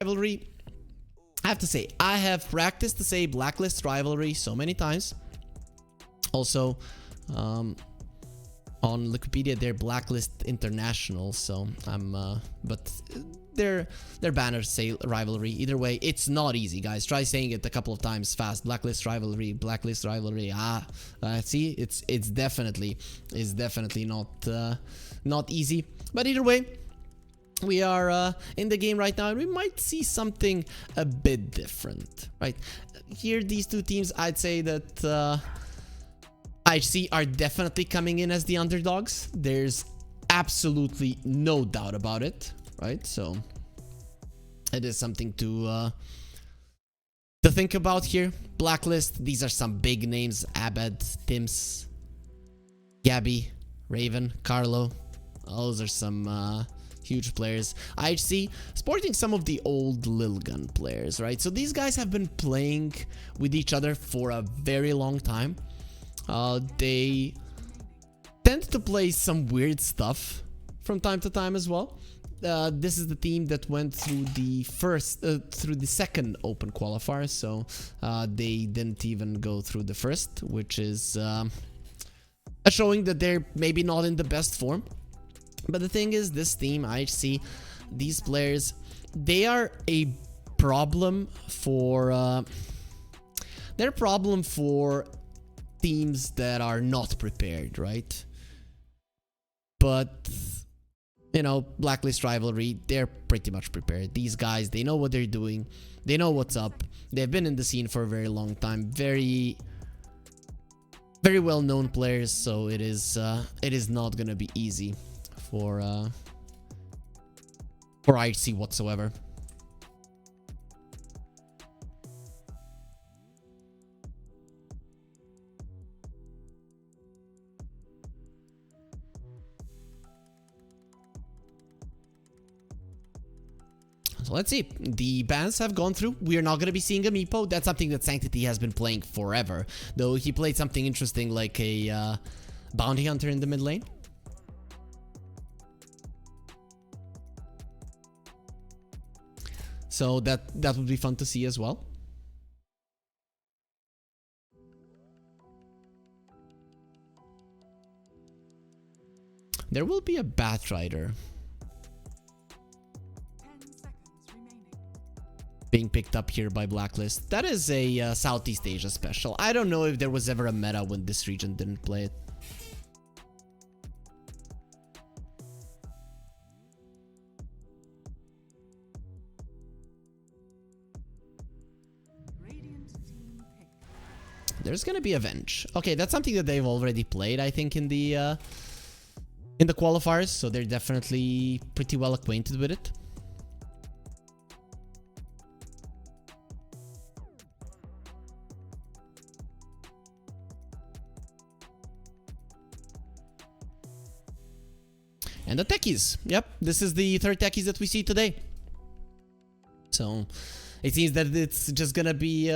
Rivalry. I have to say, I have practiced to say Blacklist Rivalry so many times. Also, on Wikipedia, they're Blacklist International, so but their banners say Rivalry. Either way, it's not easy, guys. Try saying it a couple of times fast. Blacklist Rivalry, Blacklist Rivalry. See, it's definitely not easy. But either way, we are in the game right now, and we might see something a bit different, right? Here, these two teams, I'd say that IHC are definitely coming in as the underdogs. There's absolutely no doubt about it, right? So it is something to think about here. Blacklist, these are some big names: Abed, Tims, Gabby, Raven, Carlo. Those are some huge players. IHC sporting some of the old Lilgun players, right? So these guys have been playing with each other for a very long time. They tend to play some weird stuff from time to time as well. This is the team that went through the second open qualifier, so they didn't even go through the first, which is showing that they're maybe not in the best form. But the thing is, this team, IHC, these players, they are a problem for teams that are not prepared, right? But you know, Blacklist Rivalry, they're pretty much prepared. These guys, they know what they're doing, they know what's up, they've been in the scene for a very long time, very well known players, so it is not gonna be easy for IHC whatsoever. So let's see. The bans have gone through. We are not going to be seeing a Meepo. That's something that Sanctity has been playing forever. Though he played something interesting like a bounty hunter in the mid lane. So that would be fun to see as well. There will be a Batrider being picked up here by Blacklist. That is a Southeast Asia special. I don't know if there was ever a meta when this region didn't play it. There's gonna be Avenge. Okay, that's something that they've already played, I think, in the qualifiers, so they're definitely pretty well acquainted with it. And the techies. Yep, this is the third techies that we see today. So it seems that it's just gonna be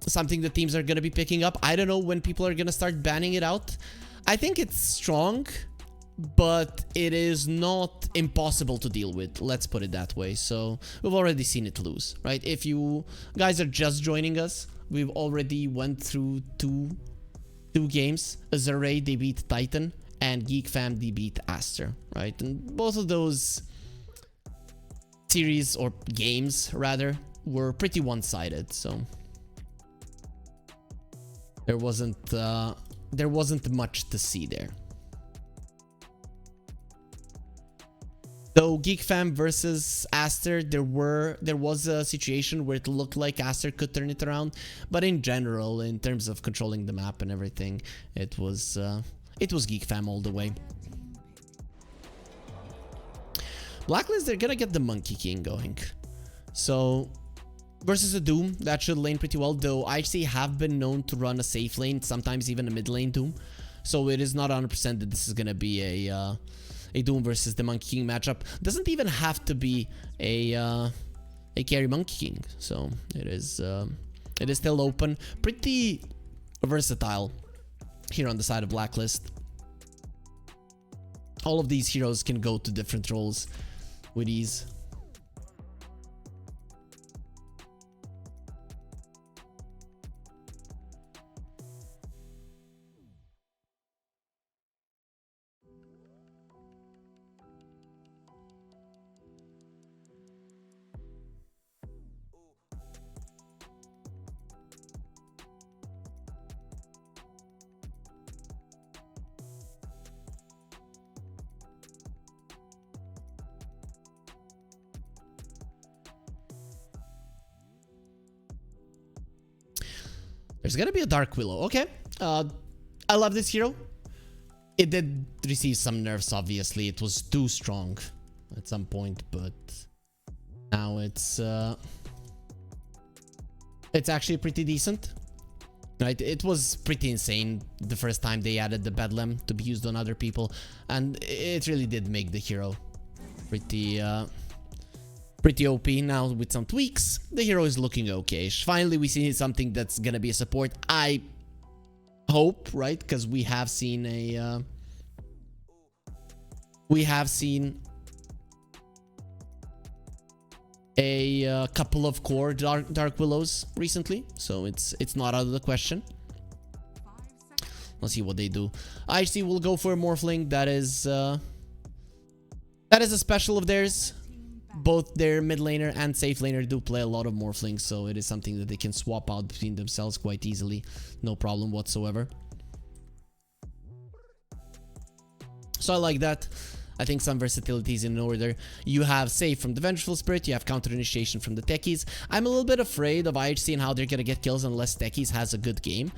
something the teams are gonna be picking up. I don't know when people are gonna start banning it out. I think it's strong, but it is not impossible to deal with. Let's put it that way. So we've already seen it lose, right? If you guys are just joining us, we've already went through two games. Azure, they beat Titan, and Geek Fam, they beat Aster, right? And both of those series, or games rather, were pretty one-sided, so there wasn't much to see there. Though Geek Fam versus Aster, there was a situation where it looked like Aster could turn it around, but in general, in terms of controlling the map and everything, it was Geek Fam all the way. Blacklist, they're gonna get the Monkey King going. So versus a Doom, that should lane pretty well, though IHC have been known to run a safe lane, sometimes even a mid lane Doom. So it is not 100% that this is gonna be a Doom versus the Monkey King matchup. Doesn't even have to be a carry Monkey King. So it is still open. Pretty versatile here on the side of Blacklist. All of these heroes can go to different roles with ease. There's gonna be a Dark Willow. Okay. I love this hero. It did receive some nerfs, obviously. It was too strong at some point, but now it's actually pretty decent. Right? It was pretty insane the first time they added the Bedlam to be used on other people, and it really did make the hero pretty OP. Now with some tweaks, the hero is looking okay. Finally, we see something that's gonna be a support. I hope, right? Because we have seen a couple of core Dark Willows recently, so it's not out of the question. Let's see what they do. IHC will go for a Morphling. That is a special of theirs. Both their mid laner and safe laner do play a lot of Morphlings, so it is something that they can swap out between themselves quite easily. No problem whatsoever. So I like that. I think some versatility is in order. You have save from the Vengeful Spirit, you have counter initiation from the Techies. I'm a little bit afraid of IHC and how they're gonna get kills unless Techies has a good game.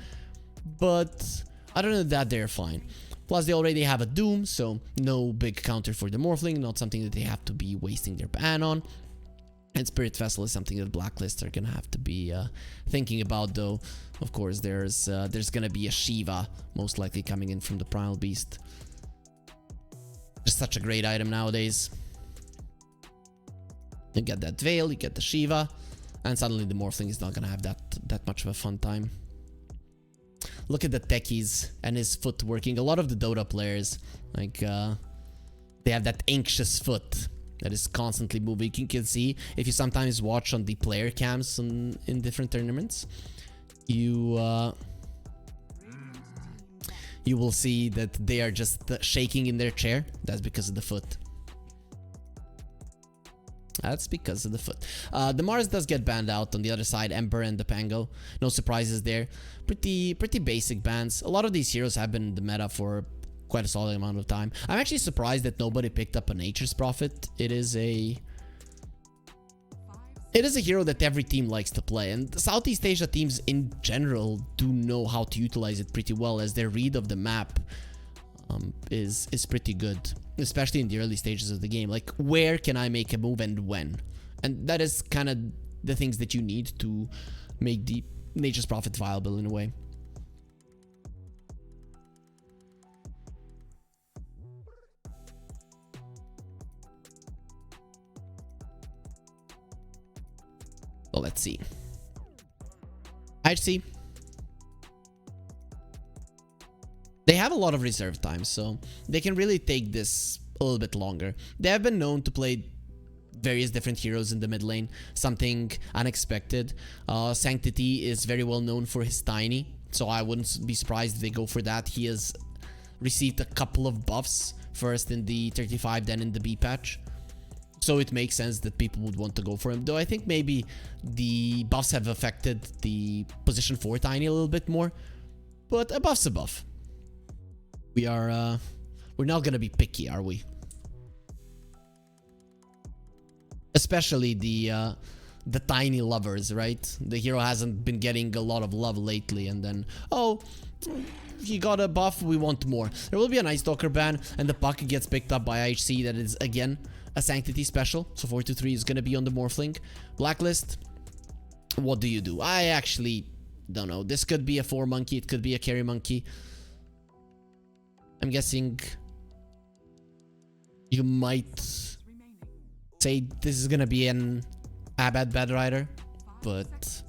But other than that, they're fine. Plus, they already have a Doom, so no big counter for the Morphling, not something that they have to be wasting their ban on. And Spirit Vessel is something that Blacklist are gonna have to be thinking about, though. Of course, there's gonna be a Shiva, most likely coming in from the Primal Beast. Just such a great item nowadays. You get that Veil, you get the Shiva, and suddenly the Morphling is not gonna have that much of a fun time. Look at the Techies and his foot working. A lot of the Dota players, like, they have that anxious foot that is constantly moving. You can see, if you sometimes watch on the player cams in different tournaments, you will see that they are just shaking in their chair. That's because of the foot. That's because of the foot. The Mars does get banned out on the other side. Ember and the Pango. No surprises there. Pretty basic bans. A lot of these heroes have been in the meta for quite a solid amount of time. I'm actually surprised that nobody picked up a Nature's Prophet. It is a hero that every team likes to play. And Southeast Asia teams in general do know how to utilize it pretty well, as their read of the map is pretty good, especially in the early stages of the game. Like, where can I make a move and when? And that is kind of the things that you need to make the Nature's Prophet viable in a way. Well, let's see. IHC. They have a lot of reserve time, so they can really take this a little bit longer. They have been known to play various different heroes in the mid lane, something unexpected. Sanctity is very well known for his Tiny, so I wouldn't be surprised if they go for that. He has received a couple of buffs, first in the 35, then in the B patch. So it makes sense that people would want to go for him, though I think maybe the buffs have affected the position for Tiny a little bit more. But a buff's a buff. We're not gonna be picky, are we? Especially the Tiny lovers, right? The hero hasn't been getting a lot of love lately, and then, oh, he got a buff, we want more. There will be a Night Stalker ban, and the puck gets picked up by IHC. That is, again, a Sanctity special. So 4-3 is gonna be on the Morphling. Blacklist, what do you do? I actually don't know. This could be a 4 monkey, it could be a carry monkey. I'm guessing you might say this is gonna be an Abed Bad Rider, but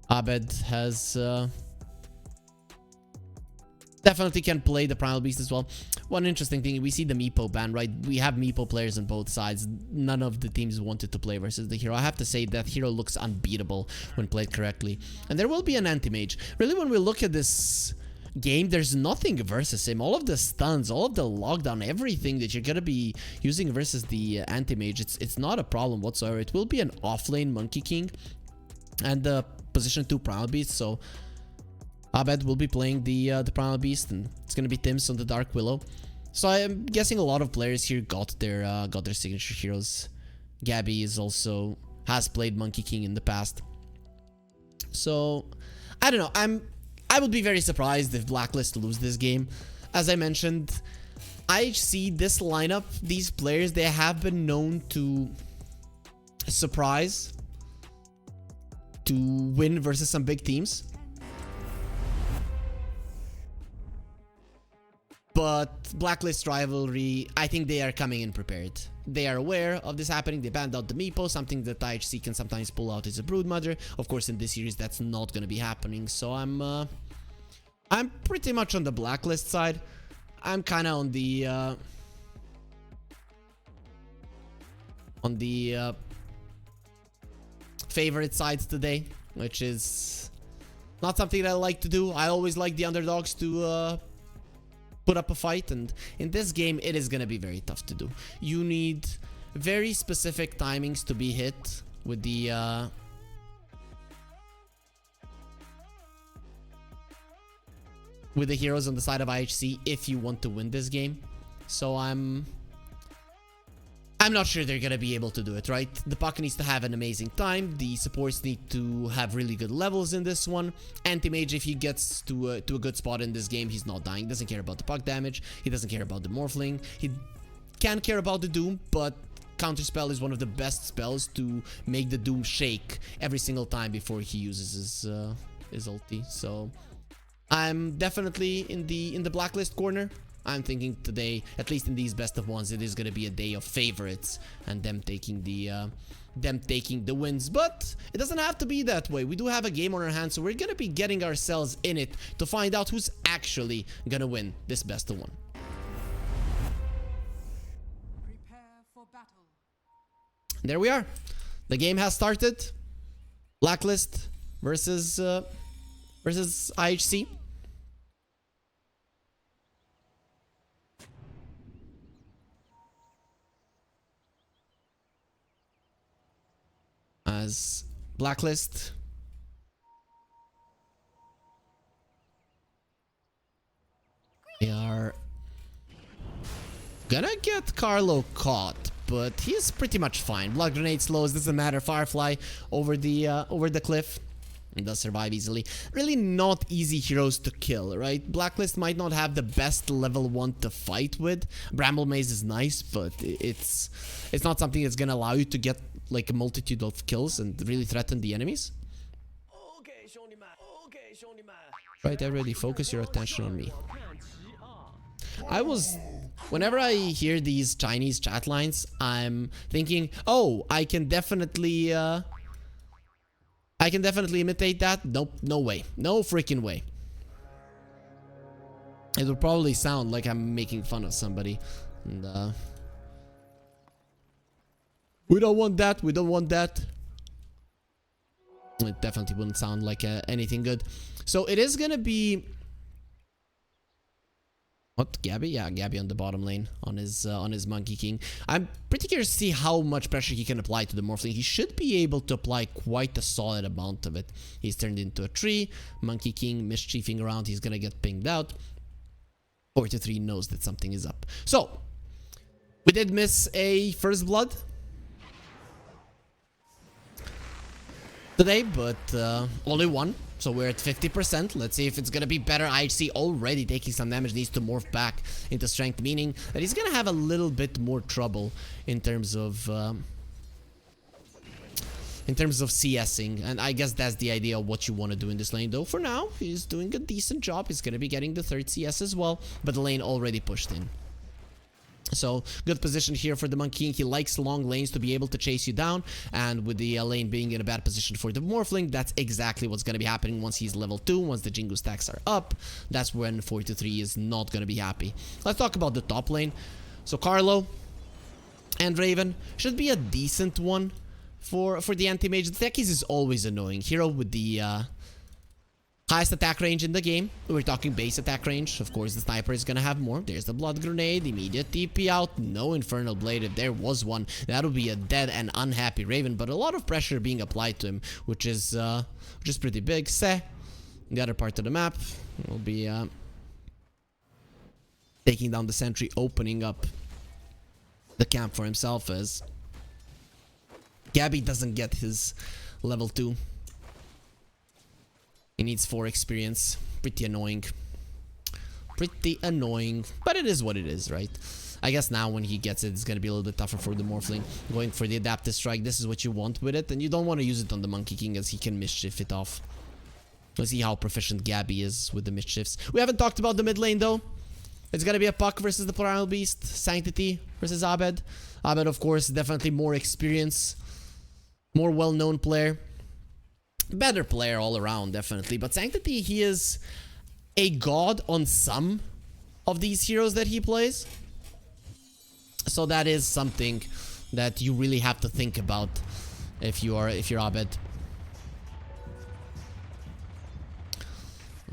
Abed has definitely can play the Primal Beast as well. one interesting thing, we see the Meepo ban, right? We have Meepo players on both sides. None of the teams wanted to play versus the hero. I have to say that hero looks unbeatable when played correctly. And there will be an anti-mage. Really, when we look at this game, there's nothing versus him. All of the stuns, all of the lockdown, everything that you're gonna be using versus the anti-mage, it's not a problem whatsoever. It will be an offlane Monkey King and the position 2 Primal Beast, so Abed will be playing the Primal Beast, and it's gonna be Tims on the Dark Willow. So I'm guessing a lot of players here got their signature heroes. Gabby has played Monkey King in the past. So I don't know. I would be very surprised if Blacklist lose this game. As I mentioned, IHC, this lineup, these players, they have been known to surprise, to win versus some big teams. But Blacklist Rivalry, I think they are coming in prepared. They are aware of this happening. They banned out the Meepo. Something that IHC can sometimes pull out is a Broodmother. Of course, in this series, that's not going to be happening. So I'm pretty much on the Blacklist side. I'm kind of on the favorite sides today, which is not something that I like to do. I always like the underdogs to put up a fight, and in this game it is gonna be very tough to do. You need very specific timings to be hit with the heroes on the side of IHC if you want to win this game. So I'm not sure they're gonna be able to do it, right? The puck needs to have an amazing time. The supports need to have really good levels in this one. Anti-mage, if he gets to a good spot in this game, he's not dying. He doesn't care about the puck damage. He doesn't care about the Morphling. He can care about the Doom, but Counterspell is one of the best spells to make the Doom shake every single time before he uses his ulti. So I'm definitely in the Blacklist corner. I'm thinking today, at least in these best of ones, it is going to be a day of favorites and them taking the wins. But it doesn't have to be that way. We do have a game on our hands, so we're going to be getting ourselves in it to find out who's actually going to win this best of one. Prepare for battle. There we are. The game has started. Blacklist versus IHC. As Blacklist we are gonna get Carlo caught, but he's pretty much fine. Blood grenade slows, doesn't matter. Firefly over the cliff and does survive easily. Really not easy heroes to kill, right? Blacklist might not have the best level 1 to fight with. Bramble Maze is nice, but it's not something that's gonna allow you to get like a multitude of kills and really threaten the enemies. Right, everybody focus your attention on me. Whenever I hear these Chinese chat lines, I'm thinking, oh, I can definitely imitate that. Nope, no way. No freaking way. It would probably sound like I'm making fun of somebody. And we don't want that. We don't want that. It definitely wouldn't sound like anything good. So it is gonna be what, Gabby? Yeah, Gabby on the bottom lane on his Monkey King. I'm pretty curious to see how much pressure he can apply to the Morphling. He should be able to apply quite a solid amount of it. He's turned into a tree. Monkey King mischiefing around. He's gonna get pinged out. 4-3 knows that something is up. So we did miss a first blood today, but only one, so we're at 50%. Let's see if it's gonna be better. IHC already taking some damage, needs to morph back into strength, meaning that he's gonna have a little bit more trouble in terms of CSing, and I guess that's the idea of what you want to do in this lane. Though for now, he's doing a decent job. He's gonna be getting the third CS as well, but the lane already pushed in. So, good position here for the Monkey King. He likes long lanes to be able to chase you down, and with the lane being in a bad position for the Morphling, that's exactly what's going to be happening once he's level 2, once the Jingu stacks are up. That's when 4-3 is not going to be happy. Let's talk about the top lane. So, Carlo and Raven should be a decent one for the anti-mage. The Techies is always annoying. Hero with the highest attack range in the game. We're talking base attack range. Of course, the sniper is gonna have more. There's the blood grenade. Immediate TP out. No infernal blade. If there was one, that would be a dead and unhappy Raven. But a lot of pressure being applied to him, which is pretty big. Se, the other part of the map, will be taking down the sentry, opening up the camp for himself as Gabby doesn't get his level 2. He needs 4 experience. Pretty annoying. Pretty annoying. But it is what it is, right? I guess now when he gets it, it's going to be a little bit tougher for the Morphling. Going for the Adaptive Strike, this is what you want with it. And you don't want to use it on the Monkey King as he can mischief it off. Let's see how proficient Gabby is with the mischiefs. We haven't talked about the mid lane though. It's going to be a Puck versus the Primal Beast. Sanctity versus Abed. Abed, of course, definitely more experience. More well-known player. Better player all around, definitely. But Sanctity, he is a god on some of these heroes that he plays. So that is something that you really have to think about if you're Abed.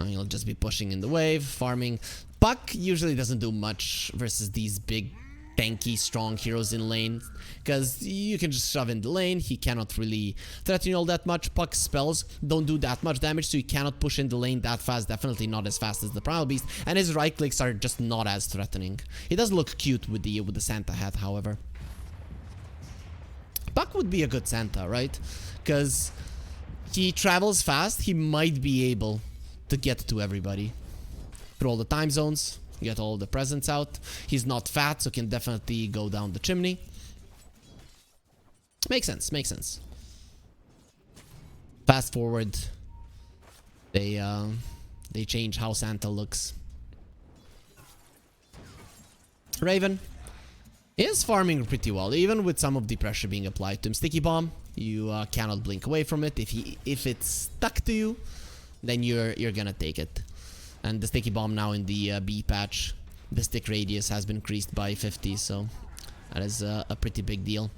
You'll just be pushing in the wave, farming. Puck usually doesn't do much versus these big, tanky, strong heroes in lane, because you can just shove in the lane. He cannot really threaten you all that much. Puck's spells don't do that much damage, so you cannot push in the lane that fast. Definitely not as fast as the Primal Beast, and his right clicks are just not as threatening. He does look cute with the Santa hat, however. Puck would be a good Santa, right? Because he travels fast. He might be able to get to everybody through all the time zones. Get all the presents out. He's not fat, so can definitely go down the chimney. Makes sense, makes sense. Fast forward, they change how Santa looks. Raven is farming pretty well, even with some of the pressure being applied to him. Sticky bomb, you cannot blink away from it. If it's stuck to you, then you're gonna take it. And the sticky bomb now in the B patch, the stick radius has been increased by 50, so that is a pretty big deal.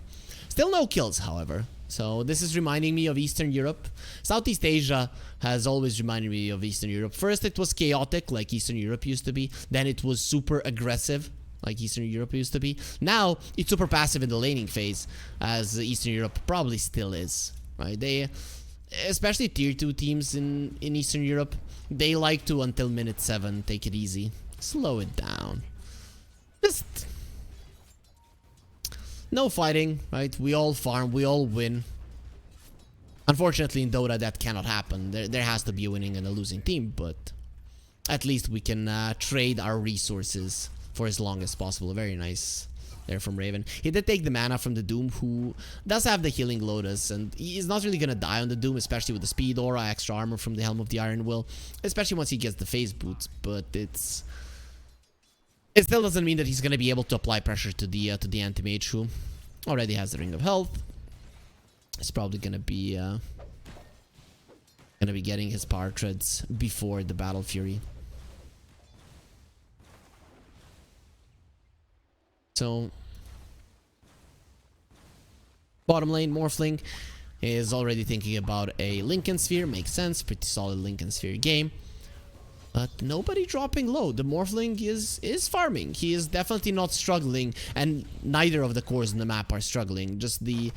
Still no kills, however. So this is reminding me of Eastern Europe. Southeast Asia has always reminded me of Eastern Europe. First it was chaotic, like Eastern Europe used to be. Then it was super aggressive, like Eastern Europe used to be. Now it's super passive in the laning phase, as Eastern Europe probably still is. Right? They, especially tier 2 teams in Eastern Europe, they like to, until minute 7, take it easy. Slow it down. Just no fighting, right? We all farm, we all win. Unfortunately, in Dota, that cannot happen. There has to be a winning and a losing team, but at least we can trade our resources for as long as possible. Very nice there from Raven. He did take the mana from the Doom, who does have the healing Lotus, and he's not really gonna die on the Doom, especially with the speed aura, extra armor from the Helm of the Iron Will, especially once he gets the phase boots. But it still doesn't mean that he's gonna be able to apply pressure to the anti-mage, who already has the Ring of Health. He's probably gonna be getting his power treads before the Battle Fury. So, bottom lane, Morphling is already thinking about a Lincoln Sphere. Makes sense, pretty solid Lincoln Sphere game. But nobody dropping low. The Morphling is farming. He is definitely not struggling, and neither of the cores in the map are struggling. Just the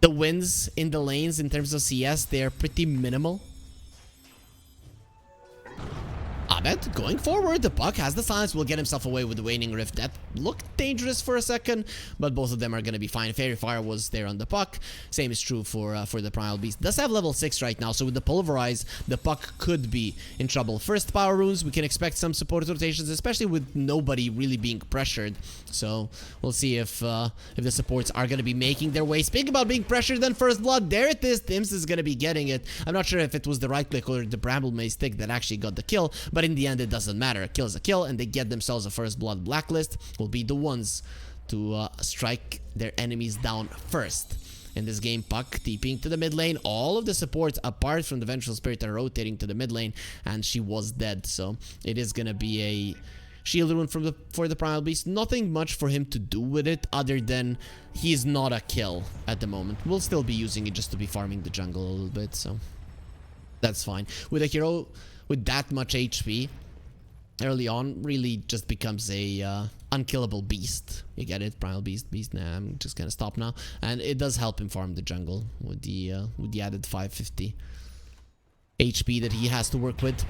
wins in the lanes in terms of CS, they are pretty minimal. Abed going forward. The Puck has the silence, will get himself away with the Waning Rift. That looked dangerous for a second, but both of them are going to be fine. Fairy Fire was there on the Puck. Same is true for the Primal Beast. Does have level 6 right now, so with the Pulverize, the Puck could be in trouble. First power runes, we can expect some support rotations, especially with nobody really being pressured. So we'll see if the supports are going to be making their way. Speaking about being pressured, then First Blood, there it is. Tims is going to be getting it. I'm not sure if it was the right click or the Bramble Maze stick that actually got the kill, but in in the end, it doesn't matter. A kill is a kill, and they get themselves a first blood. Blacklist will be the ones to strike their enemies down first. In this game, Puck TPing to the mid lane. All of the supports, apart from the Vengeful Spirit, are rotating to the mid lane, and she was dead. So it is gonna be a shield rune for the Primal Beast. Nothing much for him to do with it, other than he's not a kill at the moment. We'll still be using it just to be farming the jungle a little bit, so that's fine. With a hero with that much HP, early on, really just becomes a unkillable beast. You get it? Primal Beast. Nah, I'm just gonna stop now. And it does help him farm the jungle with the added 550 HP that he has to work with.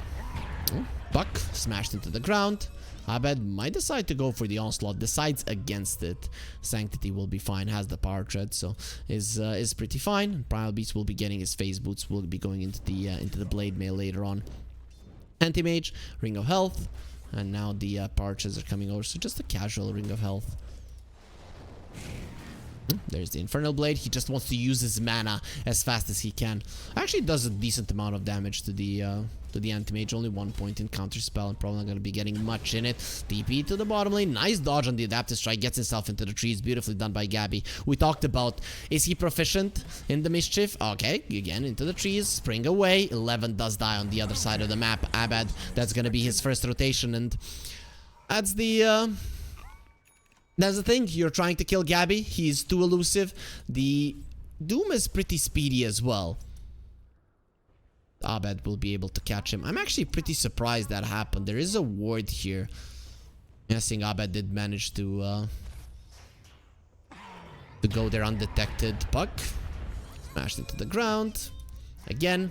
Oh, Puck smashed into the ground. Abed might decide to go for the onslaught. Decides against it. Sanctity will be fine. Has the power tread, so is pretty fine. Primal Beast will be getting his phase boots. Will be going into the blade mail later on. Anti-mage, Ring of Health, and now the power treads are coming over. So just a casual Ring of Health. There's the Infernal Blade. He just wants to use his mana as fast as he can. Actually does a decent amount of damage to the anti-mage. Only 1 point in counter spell, and probably not going to be getting much in it. TP to the bottom lane. Nice dodge on the adaptive strike. Gets himself into the trees. Beautifully done by Gabby. We talked about, is he proficient in the mischief? Okay, again into the trees. Spring away. 11 does die on the other side of the map. Abad, that's going to be his first rotation, and that's the thing. You're trying to kill Gabby. He's too elusive. The Doom is pretty speedy as well. Abed will be able to catch him. I'm actually pretty surprised that happened. There is a ward here. Guessing Abed did manage to go there undetected. Puck smashed into the ground. Again,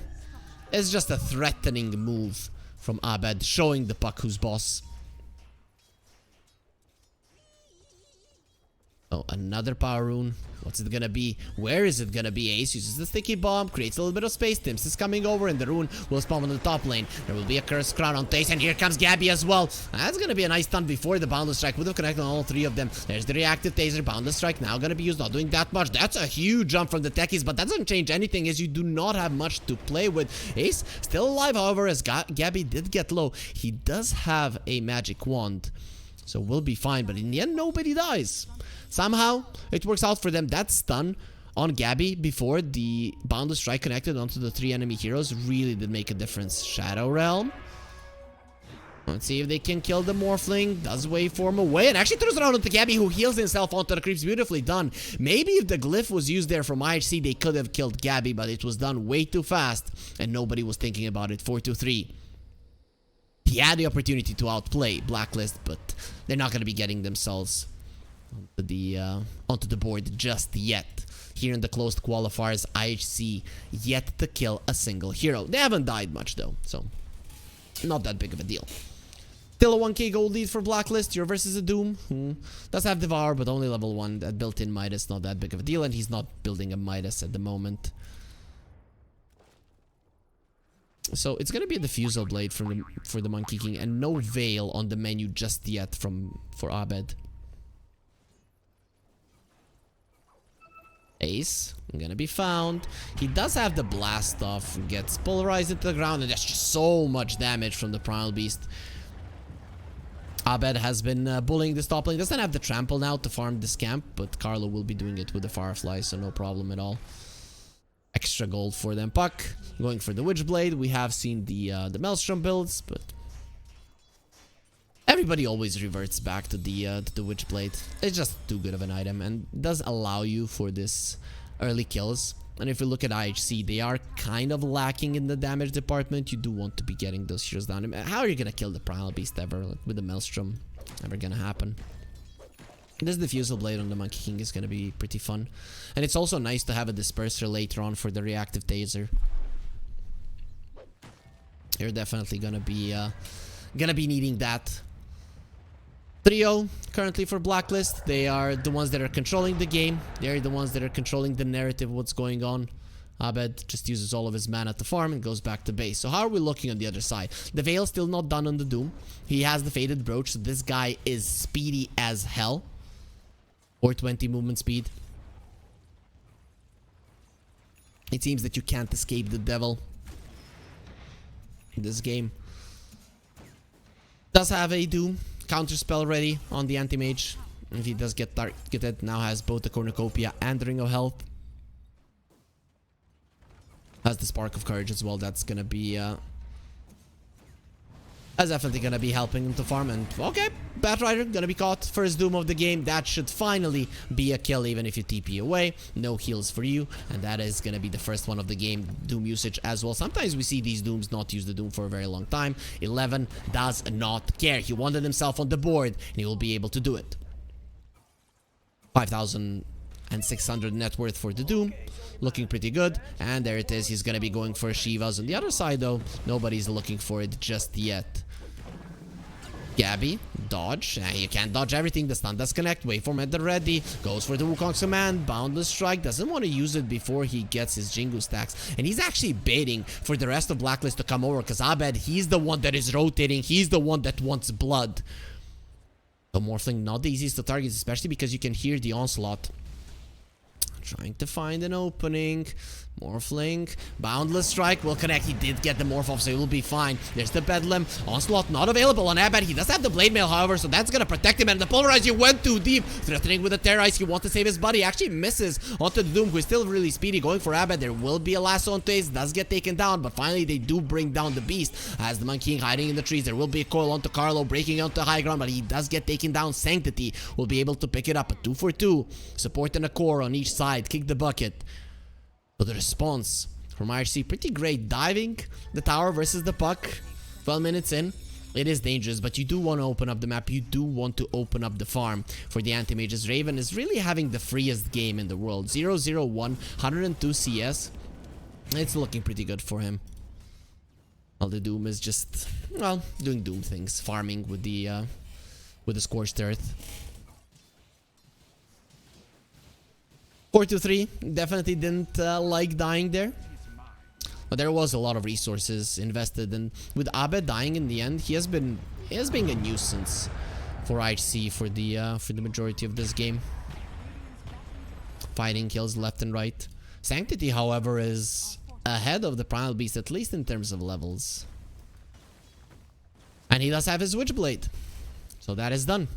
it's just a threatening move from Abed, showing the Puck who's boss. Oh, another power rune. What's it gonna be? Where is it gonna be? Ace uses the sticky bomb, creates a little bit of space. Tims is coming over, and the rune will spawn on the top lane. There will be a cursed crown on Tace, and here comes Gabby as well. That's gonna be a nice stun before the Boundless Strike. Would have connected on all three of them. There's the reactive taser. Boundless Strike now gonna be used, not doing that much. That's a huge jump from the techies, but that doesn't change anything, as you do not have much to play with. Ace still alive, however, as Gabby did get low. He does have a magic wand, so we'll be fine, but in the end, nobody dies. Somehow, it works out for them. That stun on Gabby before the Boundless Strike connected onto the 3 enemy heroes really did make a difference. Shadow Realm. Let's see if they can kill the Morphling. Does waveform away and actually throws it out onto Gabby, who heals himself onto the creeps. Beautifully done. Maybe if the glyph was used there from IHC, they could have killed Gabby, but it was done way too fast and nobody was thinking about it. 4-3. He had the opportunity to outplay Blacklist, but they're not going to be getting themselves onto the board just yet. Here in the closed qualifiers, IHC yet to kill a single hero. They haven't died much though, so not that big of a deal. Still a 1k gold lead for Blacklist. You're versus a Doom who does have Devour, but only level 1. That built-in Midas, not that big of a deal, and he's not building a Midas at the moment. So it's gonna be a Diffusal Blade for the Monkey King, and no Veil on the menu just yet for Abed. Ace, gonna be found. He does have the blast off, gets polarized into the ground, and there's just so much damage from the Primal Beast. Abed has been bullying this top lane. Doesn't have the trample now to farm this camp, but Carlo will be doing it with the Firefly, so no problem at all. Extra gold for them. Puck going for the Witchblade. We have seen the Maelstrom builds, but everybody always reverts back to the Witchblade. It's just too good of an item and does allow you for this early kills. And if you look at IHC, they are kind of lacking in the damage department. You do want to be getting those heroes down. How are you gonna kill the Primal Beast ever? Like, with the Maelstrom, never gonna happen. This Diffusal Blade on the Monkey King is gonna be pretty fun, and it's also nice to have a Disperser later on for the reactive taser. You're definitely gonna be needing that. Trio currently for Blacklist. They are the ones that are controlling the game. They're the ones that are controlling the narrative of what's going on. Abed just uses all of his mana to farm and goes back to base. So how are we looking on the other side? The Veil still not done on the Doom. He has the Faded Brooch, so this guy is speedy as hell. 420 movement speed. It seems that you can't escape the devil in this game. Does have a Doom counter spell ready on the anti-mage. If he does get targeted, now has both the cornucopia and the ring of health. Has the spark of courage as well. That's gonna be that's definitely gonna be helping him to farm. And okay, Batrider gonna be caught. First Doom of the game. That should finally be a kill, even if you TP away. No heals for you, and that is gonna be the first one of the game. Doom usage as well. Sometimes we see these Dooms not use the Doom for a very long time. 11 does not care. He wanted himself on the board, and he will be able to do it. 5,600 net worth for the Doom. Looking pretty good. And there it is. He's going to be going for Shivas. On the other side, though, nobody's looking for it just yet. Gabby, dodge. You can't dodge everything. The stun does connect. Waveform at the ready. Goes for the Wukong's command. Boundless Strike. Doesn't want to use it before he gets his Jingu stacks. And he's actually baiting for the rest of Blacklist to come over. Because Abed, he's the one that is rotating. He's the one that wants blood. The Morphling, not the easiest to target, especially because you can hear the onslaught. Trying to find an opening. Morphling. Boundless Strike will connect. He did get the Morph off, so he will be fine. There's the Bedlam. Onslaught not available on Abad. He does have the Blade Mail, however, so that's gonna protect him. And the Polarize, you went too deep. Threatening with the Terrorize. He wants to save his buddy. Actually misses onto the Doom, who is still really speedy. Going for Abad. There will be a lasso onto Ace. Does get taken down, but finally they do bring down the Beast. As the Monkey King hiding in the trees. There will be a coil onto Carlo, breaking onto high ground, but he does get taken down. Sanctity will be able to pick it up. A 2 for 2. Support and a core on each side. Kick the bucket. But the response from IHC, pretty great. Diving the tower versus the puck. 12 minutes in. It is dangerous, but you do want to open up the map. You do want to open up the farm for the anti-mages. Raven is really having the freest game in the world. 0-0-1, 102 CS. It's looking pretty good for him. Well, the Doom is just, well, doing Doom things. Farming with the Scorched Earth. 4-3, definitely didn't like dying there. But there was a lot of resources invested, and with Abed dying in the end, he has been a nuisance for IHC for the majority of this game. Fighting kills left and right. Sanctity, however, is ahead of the Primal Beast, at least in terms of levels. And he does have his Witchblade. So that is done.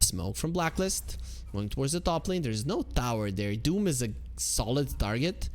Smoke from Blacklist. Going towards the top lane. There's no tower there. Doom is a solid target.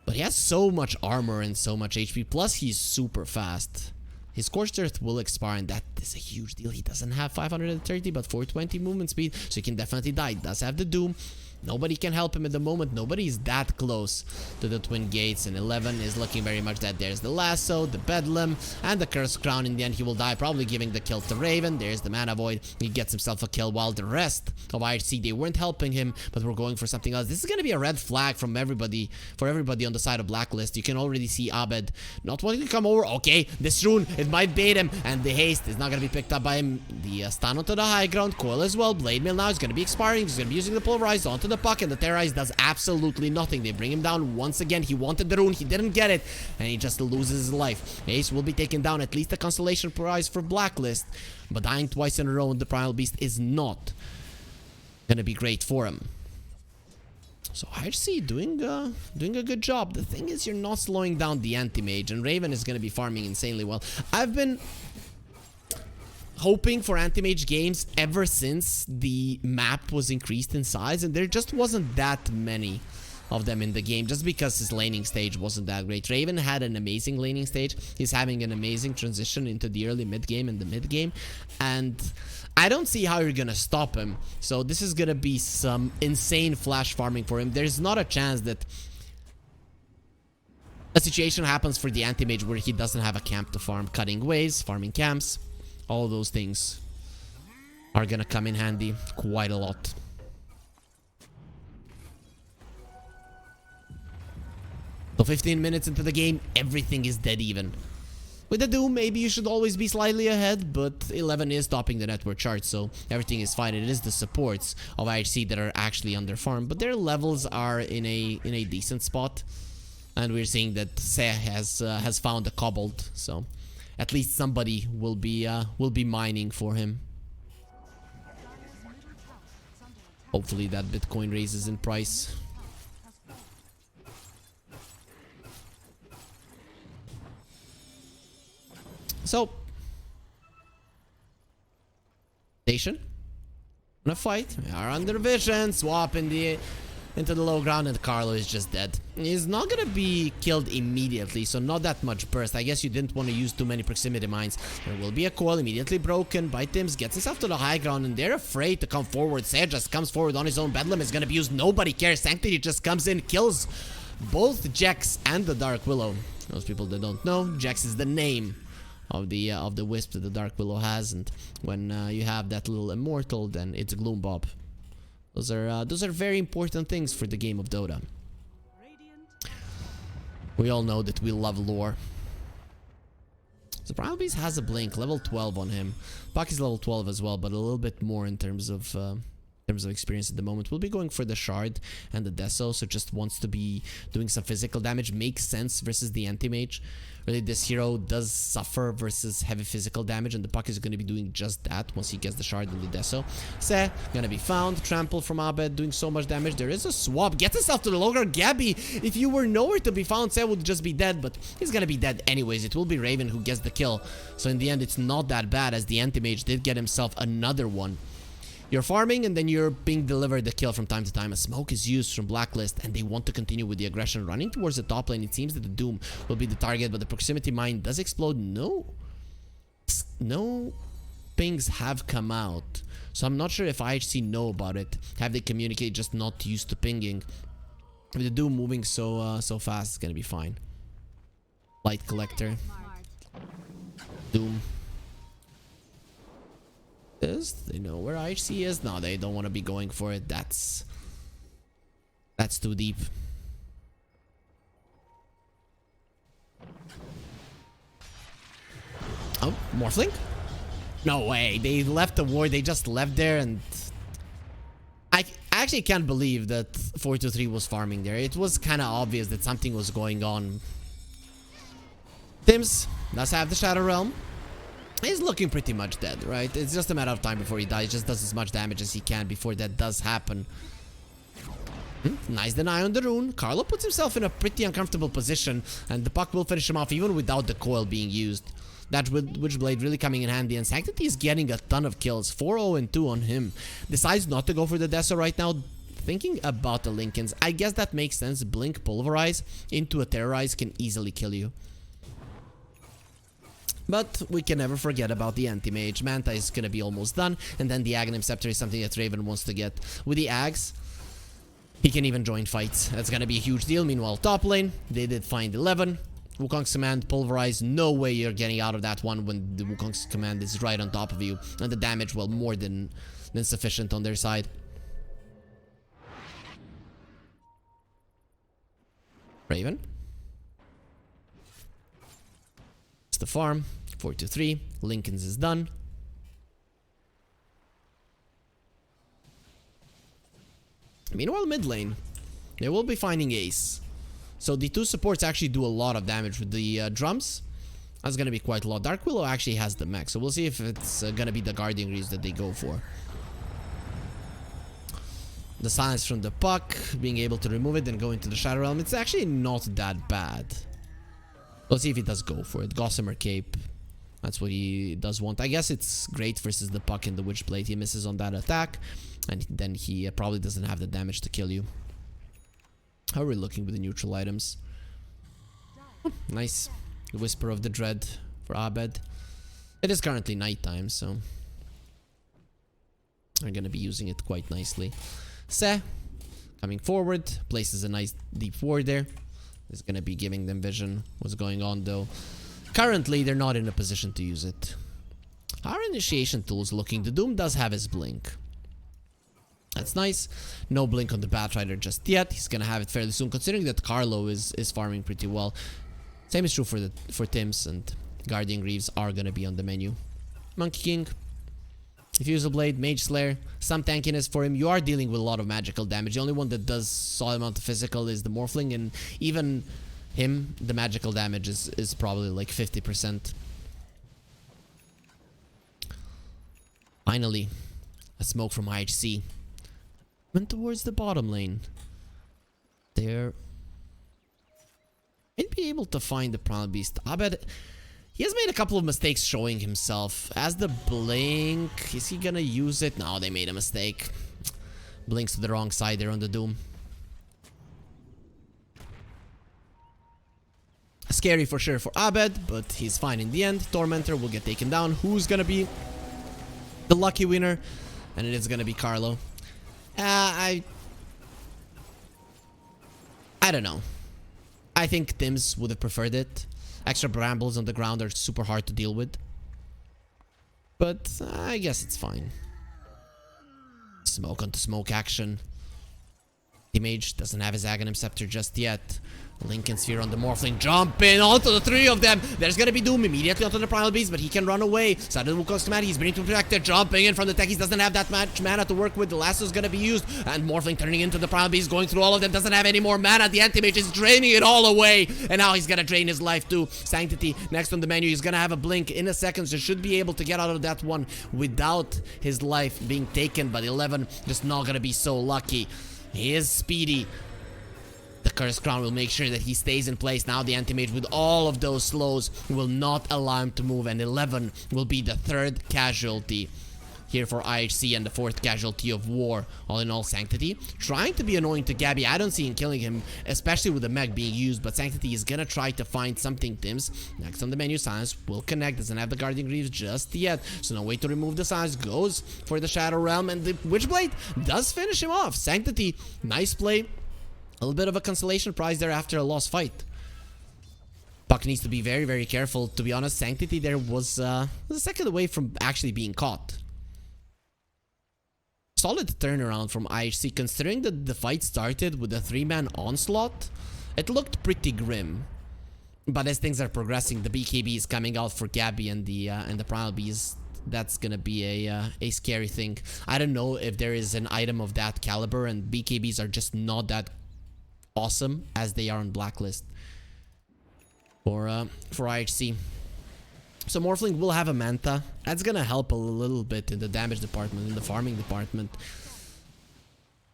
But he has so much armor and so much HP. Plus, he's super fast. His Scorched Earth will expire, and that is a huge deal. He doesn't have 530, but 420 movement speed, so he can definitely die. He does have the Doom. Nobody can help him at the moment. Nobody is that close to the Twin Gates, and 11 is looking very much that. There's the Lasso, the Bedlam, and the Cursed Crown. In the end, he will die, probably giving the kill to Raven. There's the Mana Void. He gets himself a kill, while the rest of IHC, they weren't helping him, but we're going for something else. This is going to be a red flag from everybody, for everybody on the side of Blacklist. You can already see Abed not wanting to come over. Okay, this rune, it might bait him, and the haste is not going to be picked up by him. The stun onto the high ground, coil as well. Blade Mail now is going to be expiring. He's going to be using the Polarize onto the puck, and the Terrorize does absolutely nothing. They bring him down once again. He wanted the rune, he didn't get it, and he just loses his life. Ace will be taken down, at least a consolation prize for Blacklist, but dying twice in a row with the Primal Beast is not gonna be great for him. So IHC doing a good job. The thing is, you're not slowing down the anti-mage, and Raven is gonna be farming insanely well. I've been hoping for anti-mage games ever since the map was increased in size, and there just wasn't that many of them in the game, just because his laning stage wasn't that great. Raven had an amazing laning stage. He's having an amazing transition into the early mid game and the mid game, and I don't see how you're gonna stop him. So this is gonna be some insane flash farming for him. There's not a chance that a situation happens for the anti-mage where he doesn't have a camp to farm. Cutting waves, farming camps, all those things are gonna come in handy quite a lot. So 15 minutes into the game, everything is dead even. With the Doom, maybe you should always be slightly ahead, but 11 is topping the network chart, so everything is fine. It is the supports of IHC that are actually under farm, but their levels are in a decent spot, and we're seeing that Se has found a Cobalt, so at least somebody will be mining for him. Hopefully that Bitcoin raises in price. So Station. Gonna fight. We are under vision. Swap into the low ground, and Carlo is just dead. He's not gonna be killed immediately, so not that much burst. I guess you didn't want to use too many proximity mines. There will be a coil immediately broken by Tims, gets himself to the high ground, and they're afraid to come forward. Sej just comes forward on his own. Bedlam is gonna be used. Nobody cares. Sanctity just comes in, kills both Jax and the Dark Willow. Those people that don't know, Jax is the name of the wisp that the Dark Willow has, and when you have that little immortal, then it's Gloom Bob. Those are very important things for the game of Dota. We all know that we love lore. So Primalbeast has a blink, level 12 on him. Puck is level 12 as well, but a little bit more in terms of experience at the moment. We'll be going for the shard and the Deso, so just wants to be doing some physical damage. Makes sense versus the anti-mage. Really, this hero does suffer versus heavy physical damage, and the Puck is going to be doing just that once he gets the shard and the Deso. Se, gonna be found. Trample from Abed, doing so much damage. There is a swap. Gets himself to the low ground. Gabby, if you were nowhere to be found, Se would just be dead, but he's gonna be dead anyways. It will be Raven who gets the kill. So in the end, it's not that bad, as the anti-mage did get himself another one. You're farming, and then you're being delivered the kill from time to time. A smoke is used from Blacklist, and they want to continue with the aggression. Running towards the top lane, it seems that the Doom will be the target, but the proximity mine does explode. No pings have come out, so I'm not sure if IHC know about it. Have they communicated, just not used to pinging? With the Doom moving so fast, it's gonna be fine. Light Collector. Doom. They know where IHC is. No, they don't want to be going for it. That's too deep. Oh, Morphling? No way. They left the ward. They just left there, and I actually can't believe that 423 was farming there. It was kind of obvious that something was going on. Tims does have the Shadow Realm. He's looking pretty much dead, right? It's just a matter of time before he dies. Just does as much damage as he can before that does happen. Nice deny on the rune. Carlo puts himself in a pretty uncomfortable position, and the Puck will finish him off even without the coil being used. That Witchblade really coming in handy, and Sanctity is getting a ton of kills. 4-0 and 2 on him. Decides not to go for the Deso right now. Thinking about the Lincolns, I guess that makes sense. Blink, Pulverize into a Terrorize can easily kill you. But we can never forget about the anti-mage. Manta is going to be almost done. And then the Aghanim Scepter is something that Raven wants to get. With the Ags, he can even join fights. That's going to be a huge deal. Meanwhile, top lane, they did find 11. Wukong's command, Pulverize. No way you're getting out of that one when the Wukong's command is right on top of you. And the damage, well, more than sufficient on their side. Raven. It's the farm. 4-3. Lincoln's is done. Meanwhile, mid lane, they will be finding Ace. So the two supports actually do a lot of damage with the drums. That's going to be quite a lot. Dark Willow actually has the mech, so we'll see if it's going to be the Guardian Greaves that they go for. The silence from the Puck, being able to remove it and go into the Shadow Realm. It's actually not that bad. Let's see if he does go for it. Gossamer Cape. That's what he does want. I guess it's great versus the Puck and the Witchblade. He misses on that attack, and then he probably doesn't have the damage to kill you. How are we looking with the neutral items? Oh, nice. The Whisper of the Dread for Abed. It is currently nighttime, so I'm going to be using it quite nicely. Se, coming forward, places a nice deep ward there. Is going to be giving them vision. What's going on, though? Currently, they're not in a position to use it. Our initiation tool is looking. The Doom does have his blink. That's nice. No blink on the Batrider just yet. He's gonna have it fairly soon, considering that Carlo is farming pretty well. Same is true for Tims, and Guardian Greaves are gonna be on the menu. Monkey King, Diffusal Blade, Mage Slayer, some tankiness for him. You are dealing with a lot of magical damage. The only one that does solid amount of physical is the Morphling, and even him, the magical damage is probably like 50%. Finally, a smoke from IHC. Went towards the bottom lane. There. Might be able to find the Primal Beast. Abed, He has made a couple of mistakes showing himself. As the blink, is he gonna use it? No, they made a mistake. Blinks to the wrong side there on the Doom. Scary for sure for Abed, but he's fine in the end. Tormentor will get taken down. Who's gonna be the lucky winner? And it is gonna be Carlo. I don't know. I think Tims would have preferred it. Extra brambles on the ground are super hard to deal with. But I guess it's fine. Smoke onto smoke action. Mage doesn't have his Aghanim Scepter just yet. Lincoln Sphere on the Morphling, jumping onto the three of them. There's gonna be Doom immediately onto the Primal Beast, but he can run away. Sudden Wukong's command, he's being protected, jumping in from the techies, doesn't have that much mana to work with. The lasso's gonna be used, and Morphling turning into the Primal Beast, going through all of them, doesn't have any more mana. The Anti-Mage is draining it all away, and now he's gonna drain his life too. Sanctity next on the menu, he's gonna have a blink in a second, so should be able to get out of that one without his life being taken, but 11 just not gonna be so lucky. He is speedy. The Cursed Crown will make sure that he stays in place. Now the Anti-Mage with all of those slows will not allow him to move. And 11 will be the third casualty here for IHC and the fourth casualty of war. All in all, Sanctity trying to be annoying to Gabby. I don't see him killing him, especially with the mech being used. But Sanctity is gonna try to find something. Tims next on the menu. Silence will connect. Doesn't have the Guardian Greaves just yet. So no way to remove the Silence. Goes for the Shadow Realm. And the Witchblade does finish him off. Sanctity, nice play. A little bit of a consolation prize there after a lost fight. Puck needs to be very, very careful. To be honest, Sanctity there was a second away from actually being caught. Solid turnaround from IHC, considering that the fight started with a 3-man onslaught. It looked pretty grim. But as things are progressing, the BKB is coming out for Gabby and the Primal Beast. That's gonna be a scary thing. I don't know if there is an item of that caliber, and BKBs are just not that awesome as they are on Blacklist for IHC. So Morphling will have a Manta. That's gonna help a little bit in the damage department, in the farming department.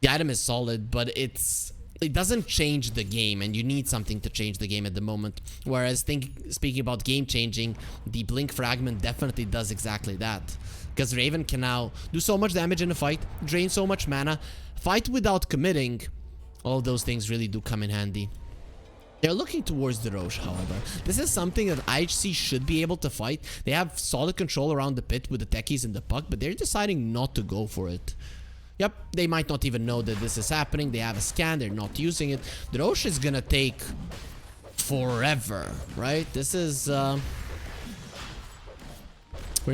The item is solid, but it doesn't change the game, and you need something to change the game at the moment. Whereas speaking about game changing, the Blink Fragment definitely does exactly that. Because Raven can now do so much damage in a fight, drain so much mana, fight without committing. All those things really do come in handy. They're looking towards the Roche, however. This is something that IHC should be able to fight. They have solid control around the pit with the techies and the puck, but they're deciding not to go for it. Yep, they might not even know that this is happening. They have a scan, they're not using it. The Roche is gonna take forever, right? This is... we're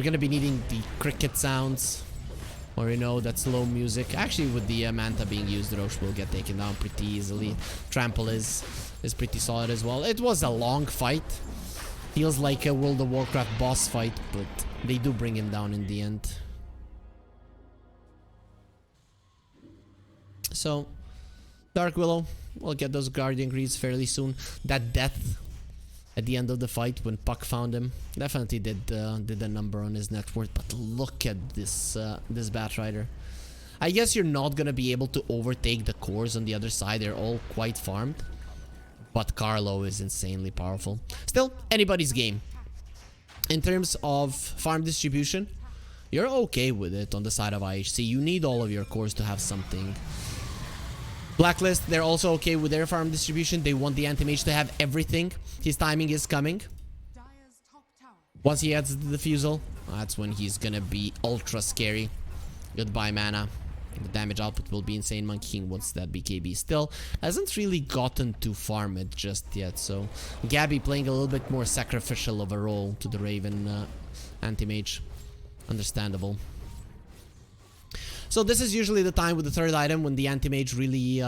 gonna be needing the cricket sounds. Or, you know, that slow music. Actually, with the Manta being used, the Roche will get taken down pretty easily. Trample is pretty solid as well. It was a long fight. Feels like a World of Warcraft boss fight, but they do bring him down in the end. So, Dark Willow will get those Guardian Greaves fairly soon. That death at the end of the fight when Puck found him definitely did a number on his net worth. But look at this this Batrider. I guess you're not gonna be able to overtake the cores on the other side. They're all quite farmed, but Carlo is insanely powerful. Still, anybody's game. In terms of farm distribution, you're okay with it on the side of IHC. You need all of your cores to have something. Blacklist, they're also okay with their farm distribution. They want the Anti-Mage to have everything. His timing is coming. Once he adds the Diffusal, that's when he's gonna be ultra scary. Goodbye mana. The damage output will be insane. Monkey King wants that BKB. Still hasn't really gotten to farm it just yet. So Gabby playing a little bit more sacrificial of a role to the Raven Anti-Mage. Understandable. So this is usually the time with the third item when the Anti-Mage really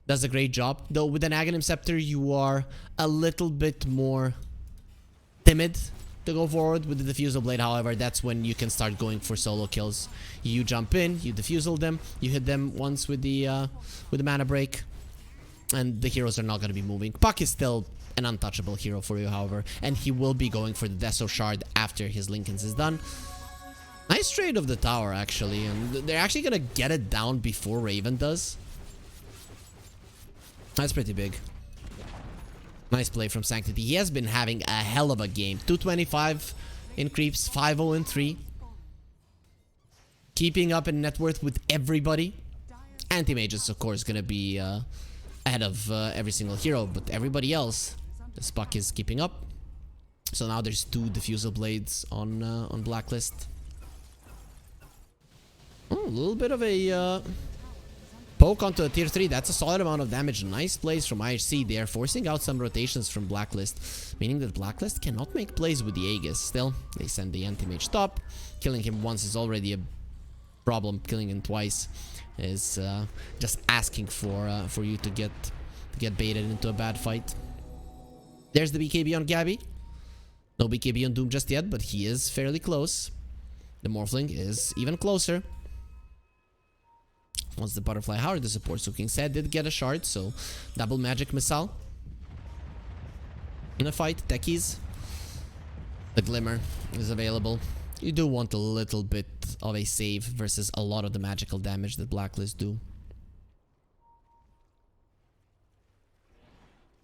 does a great job. Though with an Aghanim Scepter, you are a little bit more timid to go forward. With the Diffusal Blade, however, that's when you can start going for solo kills. You jump in, you Diffusal them, you hit them once with the mana break, and the heroes are not going to be moving. Puck is still an untouchable hero for you, however, and he will be going for the Deso Shard after his Lincolns is done. Nice trade of the tower, actually, and they're actually gonna get it down before Raven does. That's pretty big. Nice play from Sanctity. He has been having a hell of a game. 225 in creeps, 5-0 and 3. Keeping up in net worth with everybody. Anti-Mage is, of course, going to be ahead of every single hero, but everybody else, the Spuck is keeping up. So now there's 2 Diffusal Blades on Blacklist. Oh, a little bit of a poke onto a tier 3. That's a solid amount of damage. Nice plays from IHC. They are forcing out some rotations from Blacklist, meaning that Blacklist cannot make plays with the Aegis. Still, they send the Anti-Mage top. Killing him once is already a problem. Killing him twice is just asking for you to get baited into a bad fight. There's the BKB on Gabby. No BKB on Doom just yet, but he is fairly close. The Morphling is even closer. Once the Butterfly Howard, the support Suking said, did get a shard, so double magic missile. In a fight, techies. The Glimmer is available. You do want a little bit of a save versus a lot of the magical damage that Blacklist do.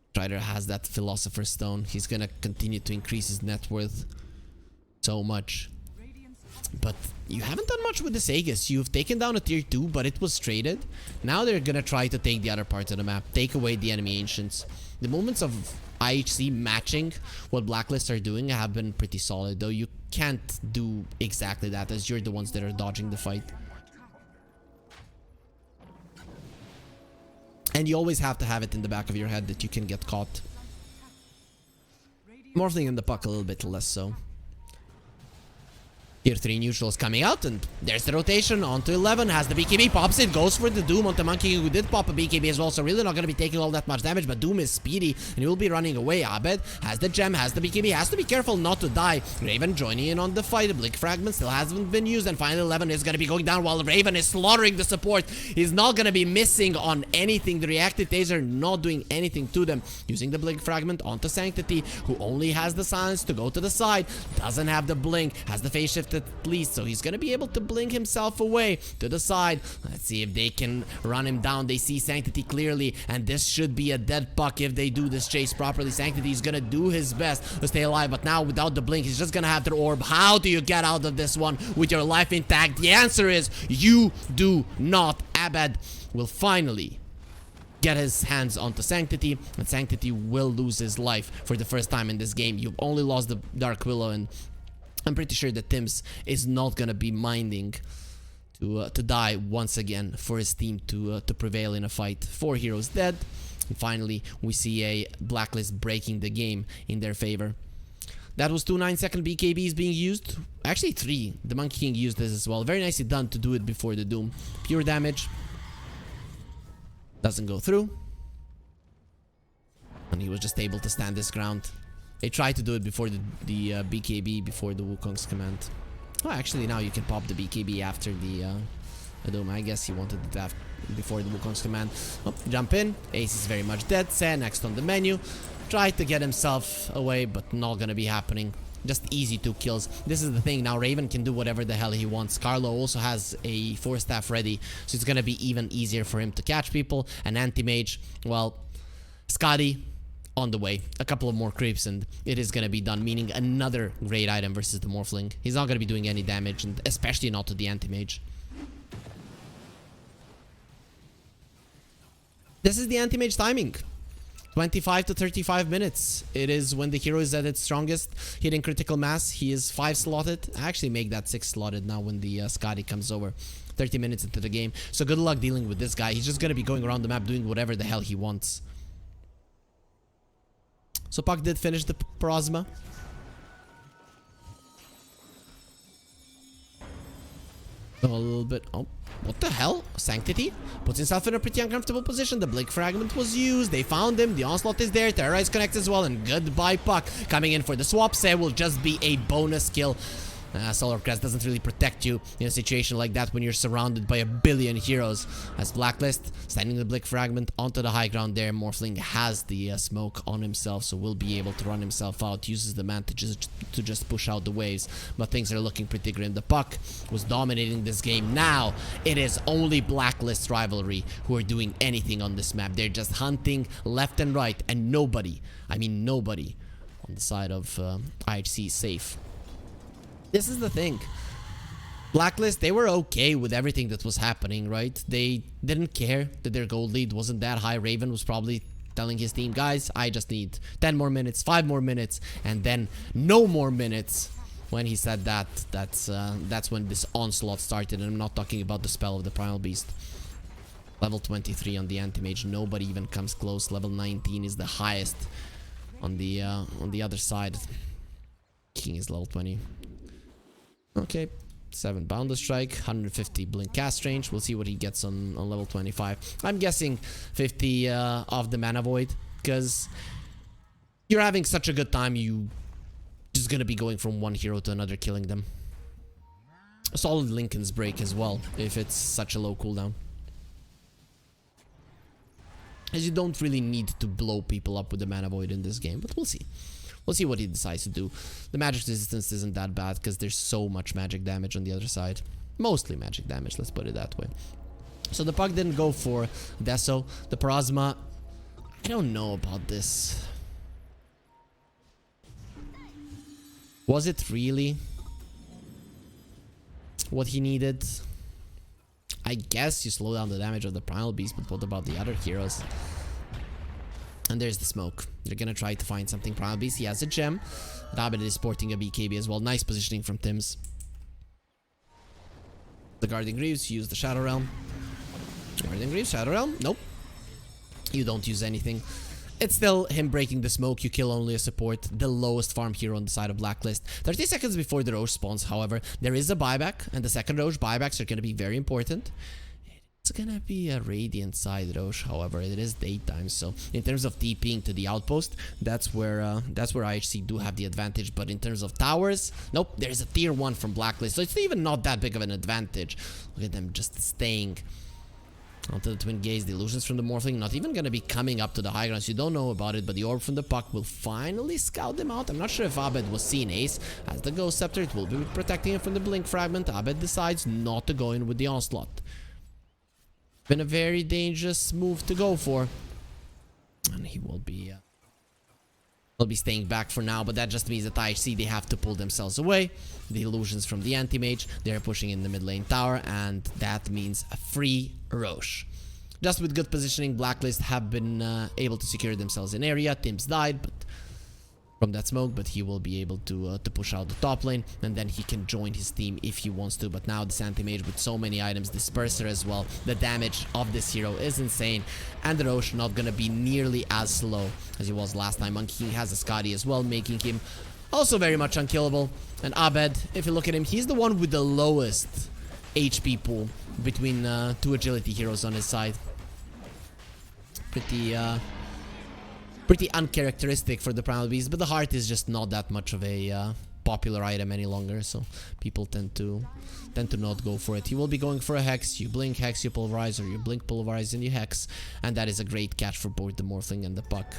Strider has that Philosopher's Stone. He's gonna continue to increase his net worth so much. But you haven't done much with this Aegis. You've taken down a tier 2, but it was traded. Now they're gonna try to take the other part of the map. Take away the enemy Ancients. The movements of IHC matching what Blacklist are doing have been pretty solid. Though you can't do exactly that, as you're the ones that are dodging the fight. And you always have to have it in the back of your head that you can get caught. Morphling in the puck a little bit less so. Tier 3 neutrals coming out, and there's the rotation onto 11. Has the BKB, pops it, goes for the Doom onto Monkey, who did pop a BKB as well, so really not going to be taking all that much damage, but Doom is speedy, and he will be running away. Abed has the gem, has the BKB, has to be careful not to die. Raven joining in on the fight. The Blink Fragment still hasn't been used, and finally 11 is going to be going down while Raven is slaughtering the support. He's not going to be missing on anything. The reactive taser not doing anything to them. Using the Blink Fragment onto Sanctity, who only has the silence to go to the side, doesn't have the blink, has the phase shift at least, so he's gonna be able to blink himself away to the side. Let's see if they can run him down. They see Sanctity clearly, and this should be a dead puck if they do this chase properly. Sanctity is gonna do his best to stay alive, but now without the blink, he's just gonna have the orb. How do you get out of this one with your life intact? The answer is you do not. Abed will finally get his hands onto Sanctity, and Sanctity will lose his life for the first time in this game. You've only lost the Dark Willow, and I'm pretty sure that Tims is not gonna be minding to die once again for his team to prevail in a fight. 4 heroes dead, and finally we see a Blacklist breaking the game in their favor. That was 2 9-second BKBs being used. Actually 3. The Monkey King used this as well. Very nicely done to do it before the Doom. Pure damage. Doesn't go through. And he was just able to stand his ground. They tried to do it before the BKB, before the Wukong's command. Oh, actually now you can pop the BKB after the Doom. I guess he wanted it after, before the Wukong's command. Oh, jump in. Ace is very much dead. Sen next on the menu. Tried to get himself away, but not gonna be happening. Just easy 2 kills. This is the thing. Now Raven can do whatever the hell he wants. Carlo also has a 4 staff ready, so it's gonna be even easier for him to catch people. An anti-mage, well, Scotty on the way. A couple of more creeps and it is gonna be done, meaning another great item versus the Morphling. He's not gonna be doing any damage, and especially not to the anti-mage. This is the anti-mage timing. 25 to 35 minutes. It is when the hero is at its strongest, hitting critical mass. He is 5 slotted. I actually make that 6 slotted now when the Scotty comes over. 30 minutes into the game. So good luck dealing with this guy. He's just gonna be going around the map doing whatever the hell he wants. So Puck did finish the Prosma. A little bit. Oh, what the hell? Sanctity puts himself in a pretty uncomfortable position. The Blink Fragment was used. They found him. The Onslaught is there. Terrorize connects as well. And goodbye Puck. Coming in for the swap. Say will just be a bonus kill. Solar Crest doesn't really protect you in a situation like that when you're surrounded by a billion heroes. As Blacklist, sending the Blick Fragment onto the high ground there. Morphling has the smoke on himself, so will be able to run himself out. Uses the man to just push out the waves, but things are looking pretty grim. The Puck was dominating this game. Now, it is only Blacklist Rivalry who are doing anything on this map. They're just hunting left and right, and nobody, I mean nobody, on the side of IHC is safe. This is the thing. Blacklist, they were okay with everything that was happening, right? They didn't care that their gold lead wasn't that high. Raven was probably telling his team, guys, I just need 10 more minutes, 5 more minutes, and then no more minutes. When he said that, that's when this onslaught started, and I'm not talking about the spell of the Primal Beast. Level 23 on the Anti-Mage, nobody even comes close. Level 19 is the highest on the other side. King is level 20. Okay, 7 Boundless Strike, 150 Blink Cast range. We'll see what he gets on level 25. I'm guessing 50 of the Mana Void, because you're having such a good time, you just gonna be going from one hero to another, killing them. A solid Lincoln's Break as well, if it's such a low cooldown. As you don't really need to blow people up with the Mana Void in this game, but we'll see. We'll see what he decides to do. The magic resistance isn't that bad because there's so much magic damage on the other side. Mostly magic damage, let's put it that way. So the Puck didn't go for Deso. The Parasma, I don't know about this. Was it really what he needed? I guess you slow down the damage of the Primal Beast, but what about the other heroes? And there's the smoke. They're gonna try to find something. Primal Beast, he has a gem. Dacha is sporting a BKB as well. Nice positioning from Tims. The Guardian Greaves, use the Shadow Realm. Guardian Greaves, Shadow Realm, nope. You don't use anything. It's still him breaking the smoke. You kill only a support, the lowest farm hero on the side of Blacklist. 30 seconds before the Roche spawns, however, there is a buyback, and the second Roche buybacks are gonna be very important. It's gonna be a Radiant side Roche, however, it is daytime, so in terms of TPing to the outpost, that's where IHC do have the advantage. But in terms of towers, nope, there's a tier 1 from Blacklist, so it's even not that big of an advantage. Look at them just staying onto the Twin Gaze. The illusions from the Morphling not even gonna be coming up to the high ground, so you don't know about it, but the orb from the Puck will finally scout them out. I'm not sure if Abed was seeing Ace. As the Ghost Scepter, it will be protecting him from the Blink Fragment. Abed decides not to go in with the Onslaught. Been a very dangerous move to go for, and he will be staying back for now, but that just means that IHC, they have to pull themselves away. The illusions from the Anti-Mage, they're pushing in the mid lane tower, and that means a free Roche. Just with good positioning, Blacklist have been able to secure themselves in area. Tims died but from that smoke, but he will be able to push out the top lane, and then he can join his team if he wants to. But now this Anti-Mage with so many items, Disperser as well, the damage of this hero is insane, and the Roche not gonna be nearly as slow as he was last time. Monkey King has a Scotty as well, making him also very much unkillable. And Abed, if you look at him, he's the one with the lowest HP pool between 2 agility heroes on his side. Pretty uncharacteristic for the Primal Beast, but the heart is just not that much of a popular item any longer, so people tend to not go for it. He will be going for a Hex. You blink Hex, you pulverize, or you blink pulverize and you Hex, and that is a great catch for both the Morphling and the Puck.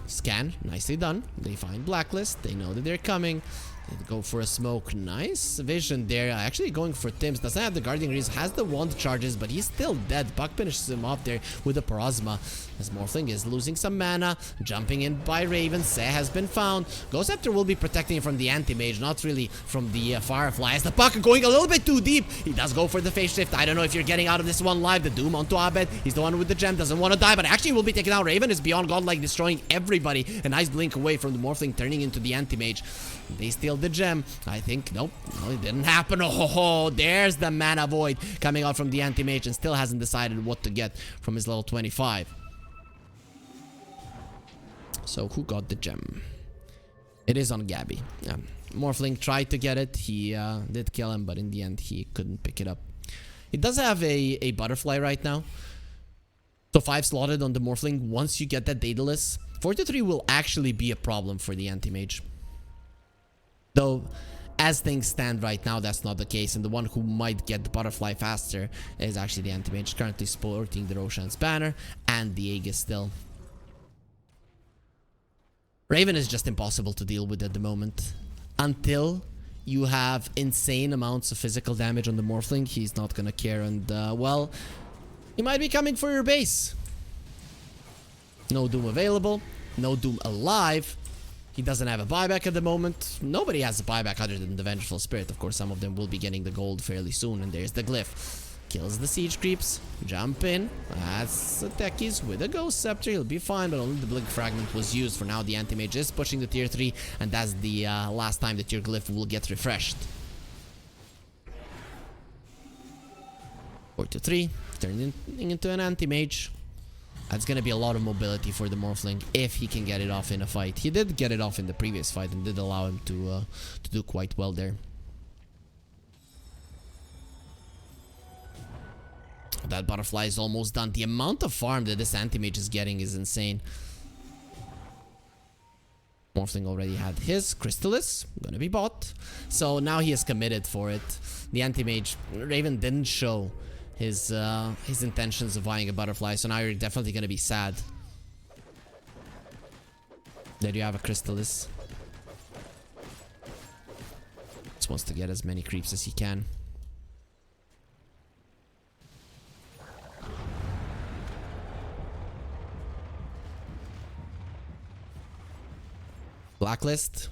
Scan, nicely done. They find Blacklist, they know that they're coming. They go for a smoke. Nice vision there. Actually going for Tims. Doesn't have the Guardian Greaves. Has the wand charges, but he's still dead. Buck finishes him off there with a Parasma. As Morphling is losing some mana. Jumping in by Raven. Se has been found. Ghost Scepter will be protecting him from the Anti-Mage, not really from the Firefly. As the Puck going a little bit too deep. He does go for the Phase Shift. I don't know if you're getting out of this one live. The Doom onto Abed. He's the one with the gem. Doesn't want to die, but actually will be taken out. Raven is beyond godlike, destroying everybody. A nice blink away from the Morphling, turning into the Anti-Mage. They steal the gem. I think, nope, no, it didn't happen. Oh, there's the Mana Void coming out from the Anti-Mage, and still hasn't decided what to get from his level 25. So who got the gem? It is on Gabby. Yeah. Morphling tried to get it. He did kill him, but in the end he couldn't pick it up. He does have a butterfly right now. So 5 slotted on the Morphling. Once you get that Daedalus, 4-3 will actually be a problem for the Anti-Mage. Though, as things stand right now, that's not the case. And the one who might get the butterfly faster is actually the anti-mage, currently sporting the Roshan's banner and the Aegis still. Raven is just impossible to deal with at the moment. Until you have insane amounts of physical damage on the Morphling, he's not gonna care. And, well, he might be coming for your base. No Doom available. No Doom alive. He doesn't have a buyback at the moment. Nobody has a buyback other than the Vengeful Spirit. Of course, some of them will be getting the gold fairly soon. And there's the Glyph. Kills the siege creeps. Jump in. That's the techies with a Ghost Scepter. He'll be fine, but only the Blink Fragment was used. For now, the Anti-Mage is pushing the tier 3. And that's the last time that your Glyph will get refreshed. 4-3. Turning into an Anti-Mage. That's going to be a lot of mobility for the Morphling if he can get it off in a fight. He did get it off in the previous fight and did allow him to do quite well there. That butterfly is almost done. The amount of farm that this anti-mage is getting is insane. Morphling already had his Crystallis, gonna be bought. So now he is committed for it. The anti-mage, Raven didn't show his intentions of buying a butterfly, so now you're definitely gonna be sad. There you have a Crystallis. Just wants to get as many creeps as he can. Blacklist.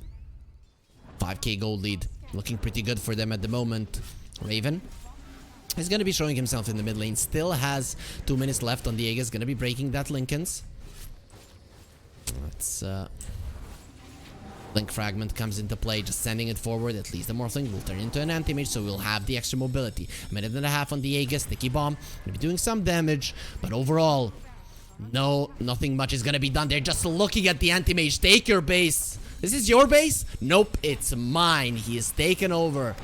5k gold lead. Looking pretty good for them at the moment. Raven is going to be showing himself in the mid lane. Still has 2 minutes left on the Aegis. Going to be breaking that Linken's. Let's... Blink Fragment comes into play. Just sending it forward. At least the Morphling will turn into an anti-mage. So we'll have the extra mobility. A minute and a half on the Aegis. Sticky Bomb. Going to be doing some damage. But overall... no, nothing much is gonna be done. They're just looking at the anti-mage. Take your base. This is your base? Nope, it's mine. He is taken over.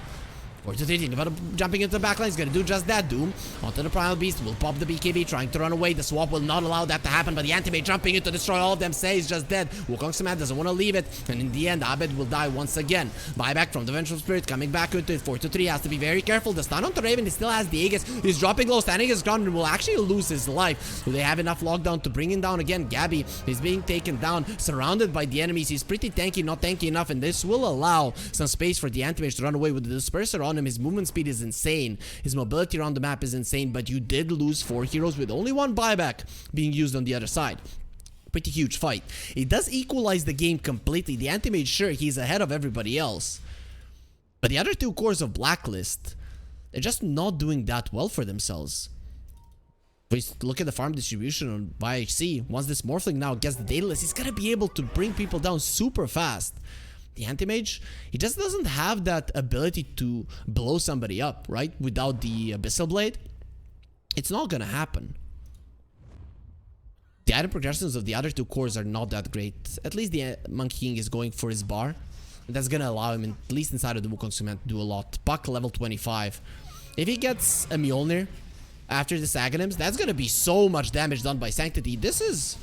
4-3, thinking about jumping into the backline. He's gonna do just that. Doom onto the Primal Beast. Will pop the BKB, trying to run away. The swap will not allow that to happen, but the anti-mage jumping in to destroy all of them. Say he's just dead. Wukong Samad doesn't want to leave it, and in the end, Abed will die once again. Buyback from the Vengeful Spirit, coming back into it. 4-3, has to be very careful. The stun onto Raven, he still has the Aegis. He's dropping low, standing his ground, and will actually lose his life. Do they have enough lockdown to bring him down again? Gabby is being taken down, surrounded by the enemies. He's pretty tanky, not tanky enough, and this will allow some space for the anti-mage to run away. With the disperser on him, his movement speed is insane. His mobility around the map is insane, but you did lose 4 heroes with only 1 buyback being used on the other side. Pretty huge fight. It does equalize the game completely. The anti-mage, sure, he's ahead of everybody else. But the other 2 cores of Blacklist, they're just not doing that well for themselves. If we look at the farm distribution on IHC, once this Morphling now gets the data list, he's gonna be able to bring people down super fast. The anti-mage, he just doesn't have that ability to blow somebody up, right? Without the Abyssal Blade, it's not gonna happen. The item progressions of the other 2 cores are not that great. At least the Monkey King is going for his bar. And that's gonna allow him, at least inside of the Wukong Cement, to do a lot. Puck level 25. If he gets a Mjolnir after the Aghanim's, that's gonna be so much damage done by Sanctity. This is...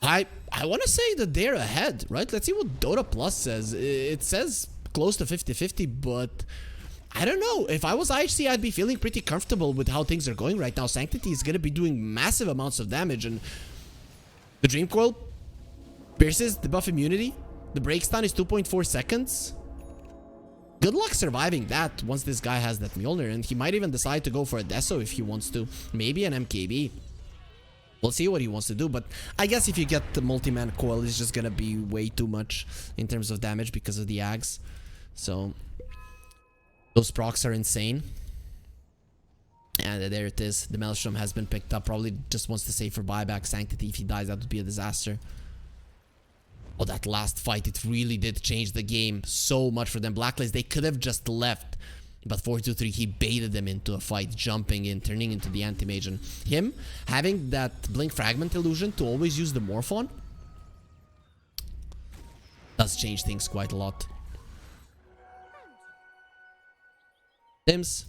I want to say that they're ahead, right? Let's see what Dota Plus says. It says close to 50-50, but I don't know. If I was IHC, I'd be feeling pretty comfortable with how things are going right now. Sanctity is going to be doing massive amounts of damage, and the Dream Coil pierces the buff immunity. The break stun is 2.4 seconds. Good luck surviving that once this guy has that Mjolnir, and he might even decide to go for a Deso if he wants to. Maybe an MKB. We'll see what he wants to do, but I guess if you get the multi-man coil, it's just gonna be way too much in terms of damage because of the Ags. So, those procs are insane. And there it is. The Maelstrom has been picked up. Probably just wants to save for buyback. Sanctity, if he dies, that would be a disaster. Oh, that last fight, it really did change the game so much for them. Blacklist, they could have just left. But 4-2-3, he baited them into a fight, jumping in, turning into the anti-mage. And him having that Blink Fragment illusion to always use the Morphon does change things quite a lot. Sims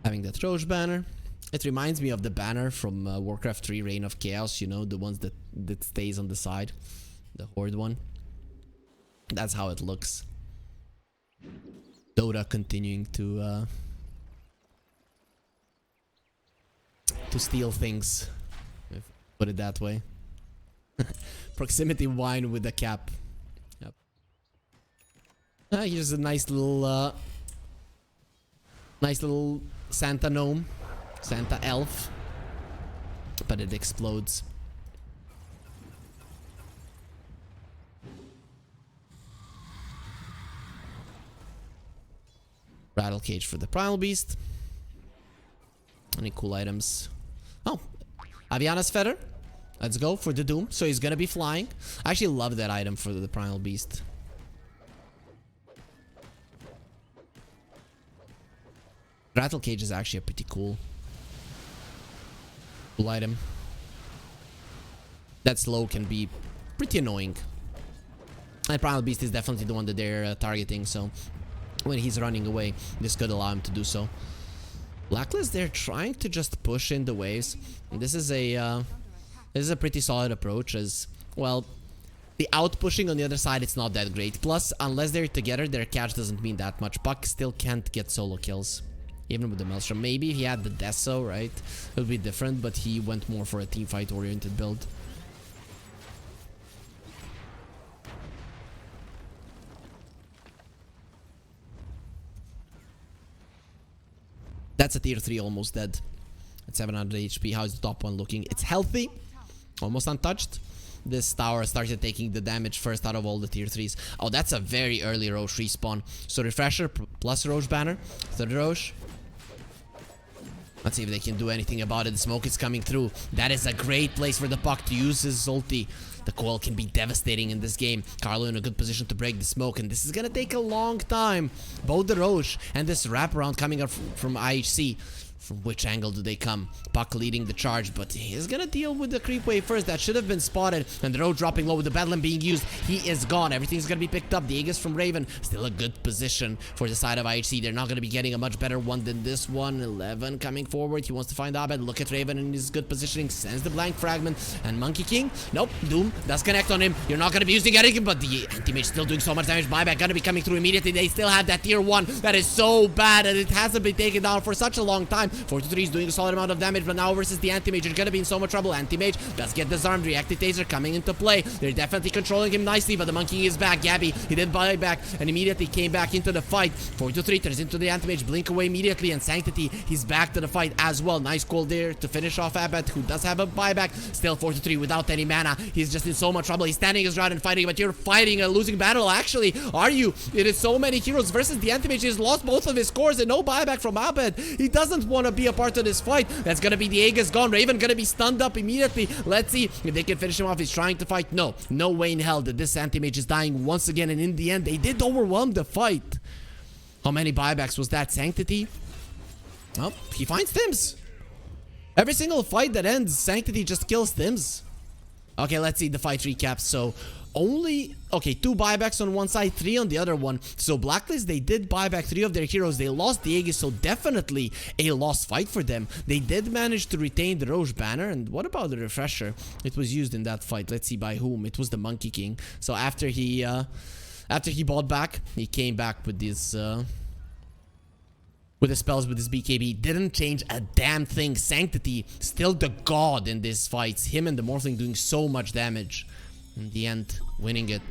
having that Roche banner. It reminds me of the banner from Warcraft 3 Reign of Chaos, you know, the ones that stays on the side. The Horde one. That's how it looks. Dota continuing to steal things, if put it that way. Proximity wine with the cap. Yep. Here's a nice little Santa gnome, Santa elf, but it explodes. Rattle cage for the primal beast. Any cool items? Oh, Aviana's feather. Let's go for the doom. So he's gonna be flying. I actually love that item for the primal beast. Rattle cage is actually a pretty cool item. That slow can be pretty annoying. And primal beast is definitely the one that they're targeting. So when he's running away, this could allow him to do so. Blacklist, they're trying to just push in the waves. And this is a pretty solid approach, as well. The out pushing on the other side, it's not that great. Plus, unless they're together, their catch doesn't mean that much. Puck still can't get solo kills, even with the Maelstrom. Maybe if he had the Deso, right, it would be different. But he went more for a team fight oriented build. That's a tier 3 almost dead. At 700 HP. How's the top one looking? It's healthy. Almost untouched. This tower started taking the damage first out of all the tier 3s. Oh, that's a very early Roche respawn. So Refresher plus Roche banner. Third Roche. Let's see if they can do anything about it. The smoke is coming through. That is a great place for the Puck to use his ulti. The coil can be devastating in this game. Carlo in a good position to break the smoke, and this is gonna take a long time. Both the Roche and this wraparound coming up from IHC. From which angle do they come? Puck leading the charge, but he's gonna deal with the creep wave first. That should have been spotted. And the road dropping low with the Bedlam being used. He is gone. Everything's gonna be picked up. The Aegis from Raven. Still a good position for the side of IHC. They're not gonna be getting a much better one than this one. 11 coming forward. He wants to find Abed. Look at Raven in his good positioning. Sends the blank fragment. And Monkey King. Nope. Doom does connect on him. You're not gonna be using anything, but the anti-mage still doing so much damage. Buyback gonna be coming through immediately. They still have that tier 1. That is so bad, and it hasn't been taken down for such a long time. 43 is doing a solid amount of damage, but now versus the anti-mage, you're gonna be in so much trouble. Anti-mage does get disarmed. Reactive taser coming into play. They're definitely controlling him nicely, but the monkey is back. Gabby, he did buy back and immediately came back into the fight. 4-3 turns into the anti-mage, blink away immediately, and Sanctity, he's back to the fight as well. Nice call there to finish off Abed, who does have a buyback. Still 4-3 without any mana. He's just in so much trouble. He's standing his ground and fighting, but you're fighting a losing battle. Actually, are you? It is so many heroes versus the anti-mage. He's lost both of his cores and no buyback from Abed. He doesn't want to be a part of this fight. That's gonna be the Aegis gone. Raven gonna be stunned up immediately. Let's see if they can finish him off. He's trying to fight. No way in hell that this anti-mage is dying once again, and in the end they did overwhelm the fight. How many buybacks was that? Sanctity? Oh, he finds Tims. Every single fight that ends, Sanctity just kills Tims. Okay, let's see the fight recap. So only, okay, 2 buybacks on one side, 3 on the other one. So Blacklist, they did buy back 3 of their heroes. They lost the Aegis, so definitely a lost fight for them. They did manage to retain the Roche banner. And what about the Refresher? It was used in that fight. Let's see by whom. It was the Monkey King. So after he bought back, he came back with this with the spells with his BKB. Didn't change a damn thing. Sanctity still the god in these fights. Him and the Morphling doing so much damage. In the end, winning it.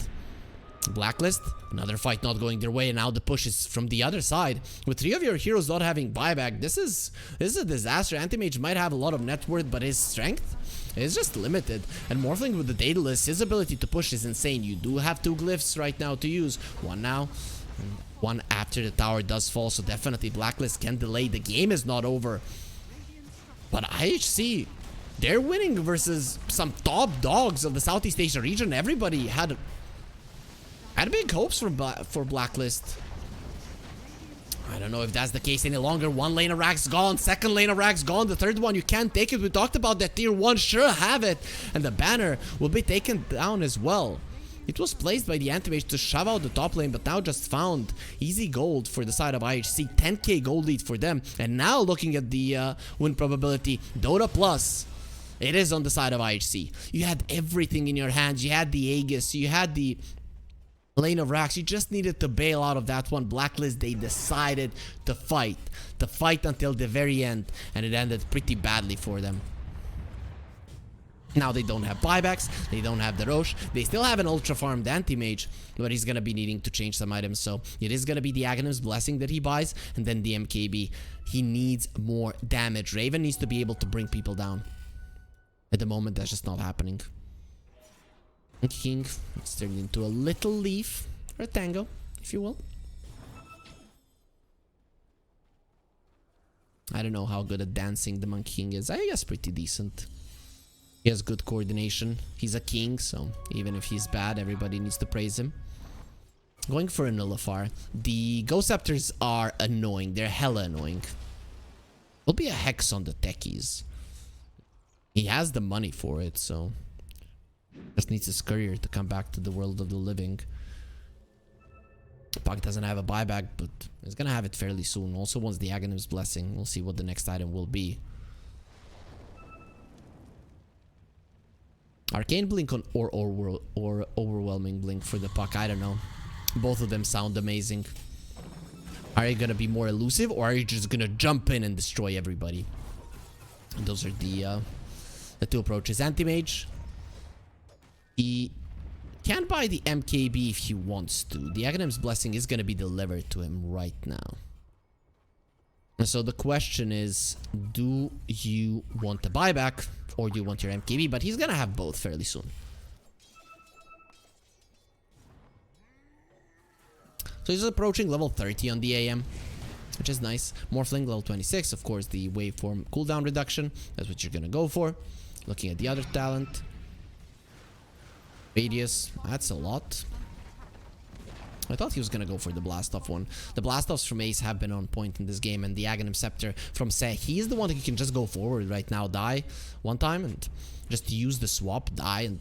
Blacklist, another fight not going their way, and now the push is from the other side. With 3 of your heroes not having buyback, this is a disaster. Anti-mage might have a lot of net worth, but his strength is just limited. And Morphling with the Daedalus, his ability to push is insane. You do have 2 glyphs right now to use. One now, and one after the tower does fall, so definitely Blacklist can delay. The game is not over. But IHC, they're winning versus some top dogs of the Southeast Asia region. Everybody had big hopes for Blacklist. I don't know if that's the case any longer. 1 lane of Rags gone. 2nd lane of Rags gone. The 3rd one, you can't take it. We talked about that tier 1. Sure, have it. And the banner will be taken down as well. It was placed by the anti-mage to shove out the top lane, but now just found easy gold for the side of IHC. 10k gold lead for them. And now looking at the win probability, Dota Plus, it is on the side of IHC. You had everything in your hands. You had the Aegis. You had the Lane of Rax, you just needed to bail out of that one. Blacklist, they decided to fight. To fight until the very end. And it ended pretty badly for them. Now they don't have buybacks. They don't have the Roche. They still have an ultra farmed anti-mage. But he's going to be needing to change some items. So it is going to be the Aghanim's Blessing that he buys. And then the MKB. He needs more damage. Raven needs to be able to bring people down. At the moment, that's just not happening. King, it's turned into a little leaf, or a tango, if you will. I don't know how good at dancing the Monkey King is. I guess pretty decent. He has good coordination. He's a king, so even if he's bad, everybody needs to praise him. Going for a Nullifier. The Ghost Scepters are annoying. They're hella annoying. Will be a Hex on the techies. He has the money for it, so... just needs his courier to come back to the world of the living. Puck doesn't have a buyback, but he's gonna have it fairly soon. Also wants the Aghanim's Blessing. We'll see what the next item will be. Arcane Blink on or Overwhelming Blink for the Puck. I don't know. Both of them sound amazing. Are you gonna be more elusive, or are you just gonna jump in and destroy everybody? And those are the two approaches. Anti-Mage. He can buy the MKB if he wants to. The Aghanim's Blessing is going to be delivered to him right now. And so the question is, do you want the buyback or do you want your MKB? But he's going to have both fairly soon. So he's approaching level 30 on the AM, which is nice. Morphling level 26, of course, the waveform cooldown reduction. That's what you're going to go for. Looking at the other talent. Radius, that's a lot. I thought he was gonna go for the Blast-Off one. The Blast-Offs from Ace have been on point in this game, and the Aghanim Scepter from Seh, he's the one who can just go forward right now, die one time, and just use the swap, die, and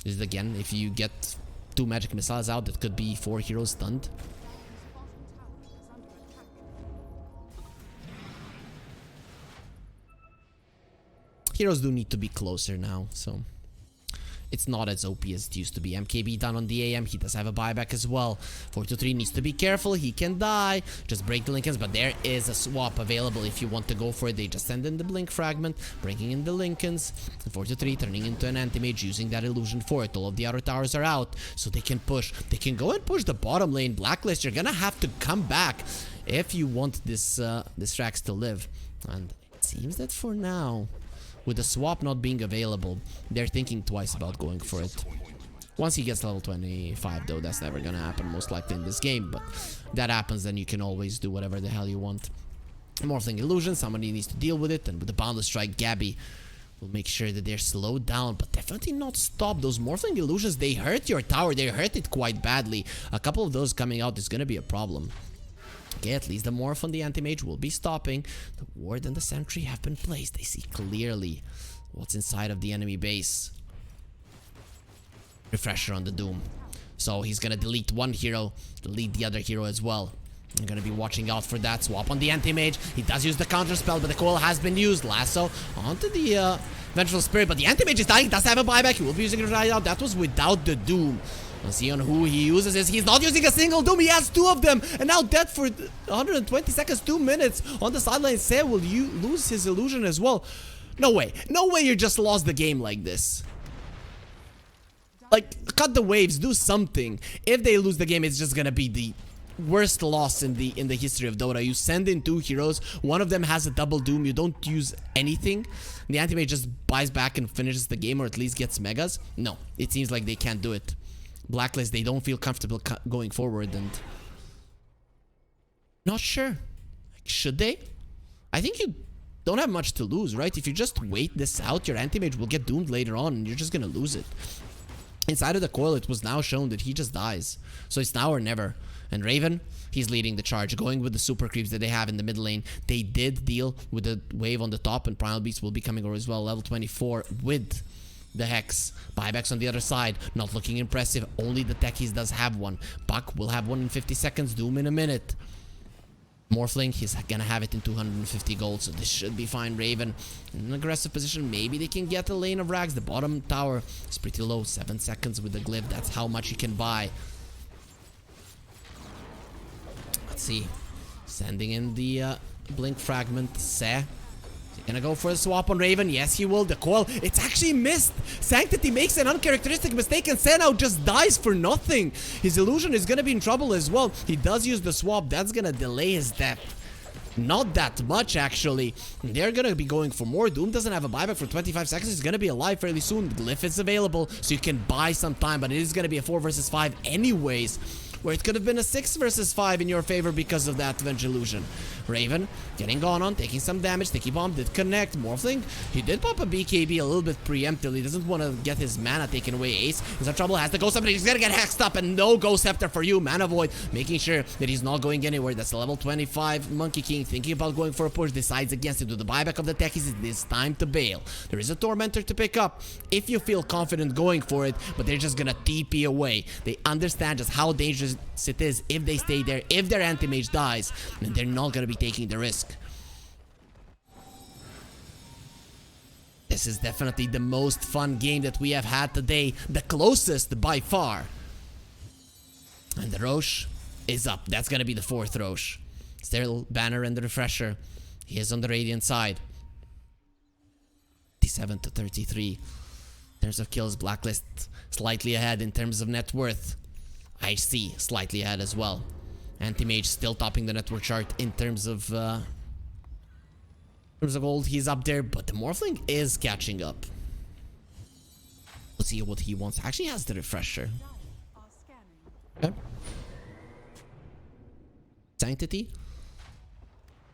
use it again. If you get 2 magic missiles out, that could be 4 heroes stunned. Heroes do need to be closer now, so... it's not as OP as it used to be. MKB down on the AM. He does have a buyback as well. 4-3 needs to be careful. He can die. Just break the Lincolns. But there is a swap available if you want to go for it. They just send in the Blink Fragment, bringing in the Lincolns. 4-3 turning into an Anti-Mage, using that illusion for it. All of the other towers are out, so they can push. They can go and push the bottom lane. Blacklist, you're gonna have to come back if you want this Rax to live. And it seems that for now, with the swap not being available, they're thinking twice about going for it. Once he gets level 25, though, that's never gonna happen, most likely in this game. But if that happens, then you can always do whatever the hell you want. Morphling Illusion, somebody needs to deal with it. And with the Boundless Strike, Gabby will make sure that they're slowed down, but definitely not stopped. Those Morphling Illusions, they hurt your tower. They hurt it quite badly. A couple of those coming out is gonna be a problem. Okay, at least the Morph on the Anti-Mage will be stopping. The Ward and the Sentry have been placed. They see clearly what's inside of the enemy base. Refresher on the Doom. So he's gonna delete one hero, delete the other hero as well. I'm gonna be watching out for that. Swap on the Anti-Mage. He does use the counter spell, but the coil has been used. Lasso onto the Vengeful Spirit, but the Anti-Mage is dying. He does have a buyback. He will be using it right out. That was without the Doom. Let's see on who he uses this. He's not using a single Doom. He has 2 of them. And now dead for 120 seconds, 2 minutes. On the sideline, Seh will lose his illusion as well. No way. No way you just lost the game like this. Like, cut the waves. Do something. If they lose the game, it's just gonna be the worst loss in the history of Dota. You send in 2 heroes. One of them has a double Doom. You don't use anything. The Anti-Mage just buys back and finishes the game, or at least gets megas. No. It seems like they can't do it. Blacklist, they don't feel comfortable going forward, and not sure. Should they? I think you don't have much to lose, right? If you just wait this out, your Anti-Mage will get doomed later on, and you're just gonna lose it. Inside of the coil, it was now shown that he just dies. So it's now or never. And Raven, he's leading the charge, going with the super creeps that they have in the mid lane. They did deal with the wave on the top, and Primal Beast will be coming over as well, level 24 with the Hex. Buybacks on the other side, not looking impressive. Only the techies does have one. Buck will have one in 50 seconds. Doom in a minute. Morphling, he's gonna have it in 250 gold, so this should be fine. Raven in an aggressive position. Maybe they can get a lane of Rags. The bottom tower is pretty low. 7 seconds with the glyph. That's how much you can buy. Let's see. Sending in the blink fragment. Se. Is he gonna go for a swap on Raven? Yes, he will. The coil. It's actually missed. Sanctity makes an uncharacteristic mistake and Se now just dies for nothing. His illusion is gonna be in trouble as well. He does use the swap. That's gonna delay his death. Not that much, actually. They're gonna be going for more. Doom doesn't have a buyback for 25 seconds. He's gonna be alive fairly soon. Glyph is available, so you can buy some time, but it is gonna be a 4 versus 5 anyways, where it could have been a 6 versus 5 in your favor because of that Venge Illusion. Raven getting gone on, taking some damage. Sticky Bomb did connect. Morphling, he did pop a BKB a little bit preemptively. He doesn't want to get his mana taken away. Ace is in trouble, has the Ghost Scepter. He's gonna get hexed up, and no Ghost Scepter for you. Mana Void, making sure that he's not going anywhere. That's the level 25 Monkey King, thinking about going for a push, decides against it. With the buyback of the techies, it is time to bail. There is a Tormentor to pick up if you feel confident going for it, but they're just gonna TP away. They understand just how dangerous it is if they stay there, if their anti-mage dies, and they're not gonna be taking the risk. This is definitely the most fun game that we have had today, the closest by far. And the Roche is up. That's gonna be the 4th Roche. Still Banner and the Refresher. He is on the Radiant side. 57 to 33. In terms of kills, Blacklist slightly ahead. In terms of net worth, IHC slightly ahead as well. Anti-Mage still topping the network chart in terms of gold. He's up there, but the Morphling is catching up. Let's see what he wants. Actually has the Refresher. Okay. Sanctity.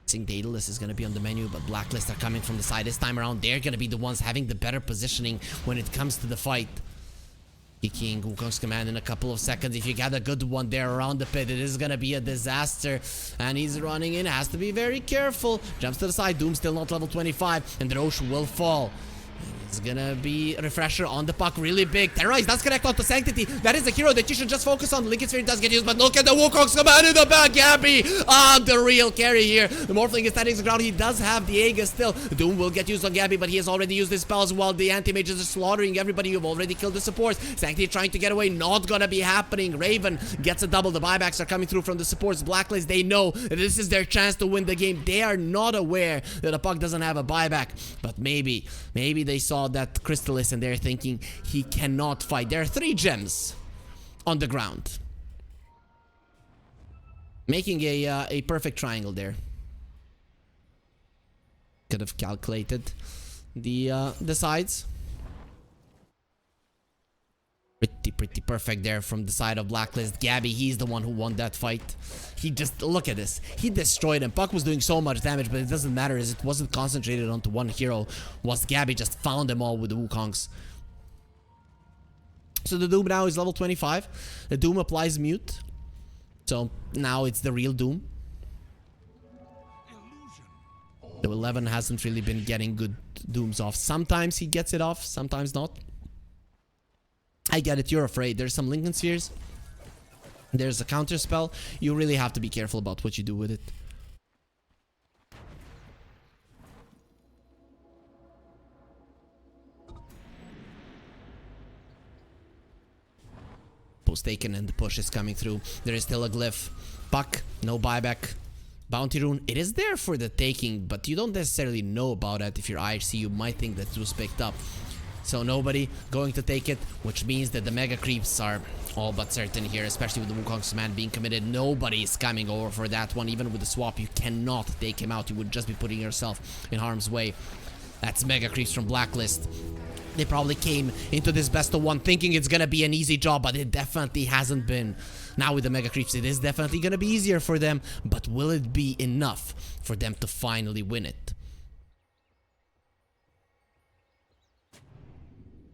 Daedalus is going to be on the menu, but Blacklist are coming from the side. This time around, they're going to be the ones having the better positioning when it comes to the fight. King Wukong's command in a couple of seconds. If you got a good one there around the pit, it is gonna be a disaster. And he's running in, has to be very careful. Jumps to the side. Doom still not level 25, and the Roche will fall. It's gonna be a Refresher on the puck, really big. Terrorize does connect onto Sanctity. That is a hero that you should just focus on. Lincoln Sphere does get used, but look at the Wukong's command in the back. Gabby, the real carry here. The Morphling is standing his ground. He does have the Aegis still. Doom will get used on Gabby, but he has already used his spells while the anti-mages are slaughtering everybody. You've already killed the supports. Sanctity trying to get away. Not gonna be happening. Raven gets a double. The buybacks are coming through from the supports. Blacklist, they know that this is their chance to win the game. They are not aware that the puck doesn't have a buyback, but maybe they saw that Crystallis and they're thinking he cannot fight. There are 3 gems on the ground, making a perfect triangle there. Could have calculated the sides. Pretty perfect there from the side of Blacklist. Gabby, he's the one who won that fight. He just, look at this. He destroyed him. Puck was doing so much damage, but it doesn't matter as it wasn't concentrated onto one hero. Was Gabby just found them all with the Wukongs. So the Doom now is level 25. The Doom applies mute. So now it's the real Doom. The 11 hasn't really been getting good Dooms off. Sometimes he gets it off, sometimes not. I get it, you're afraid. There's some Lincoln Spheres. There's a counter spell. You really have to be careful about what you do with it. Post taken and the push is coming through. There is still a glyph. Puck, no buyback. Bounty rune, it is there for the taking, but you don't necessarily know about it. If you're IHC, you might think that it was picked up. So nobody going to take it, which means that the mega creeps are all but certain here, especially with the Wukong's command being committed. Nobody is coming over for that one. Even with the swap, you cannot take him out. You would just be putting yourself in harm's way. That's mega creeps from Blacklist. They probably came into this best of one thinking it's gonna be an easy job, but it definitely hasn't been. Now with the mega creeps, it is definitely gonna be easier for them, but will it be enough for them to finally win it?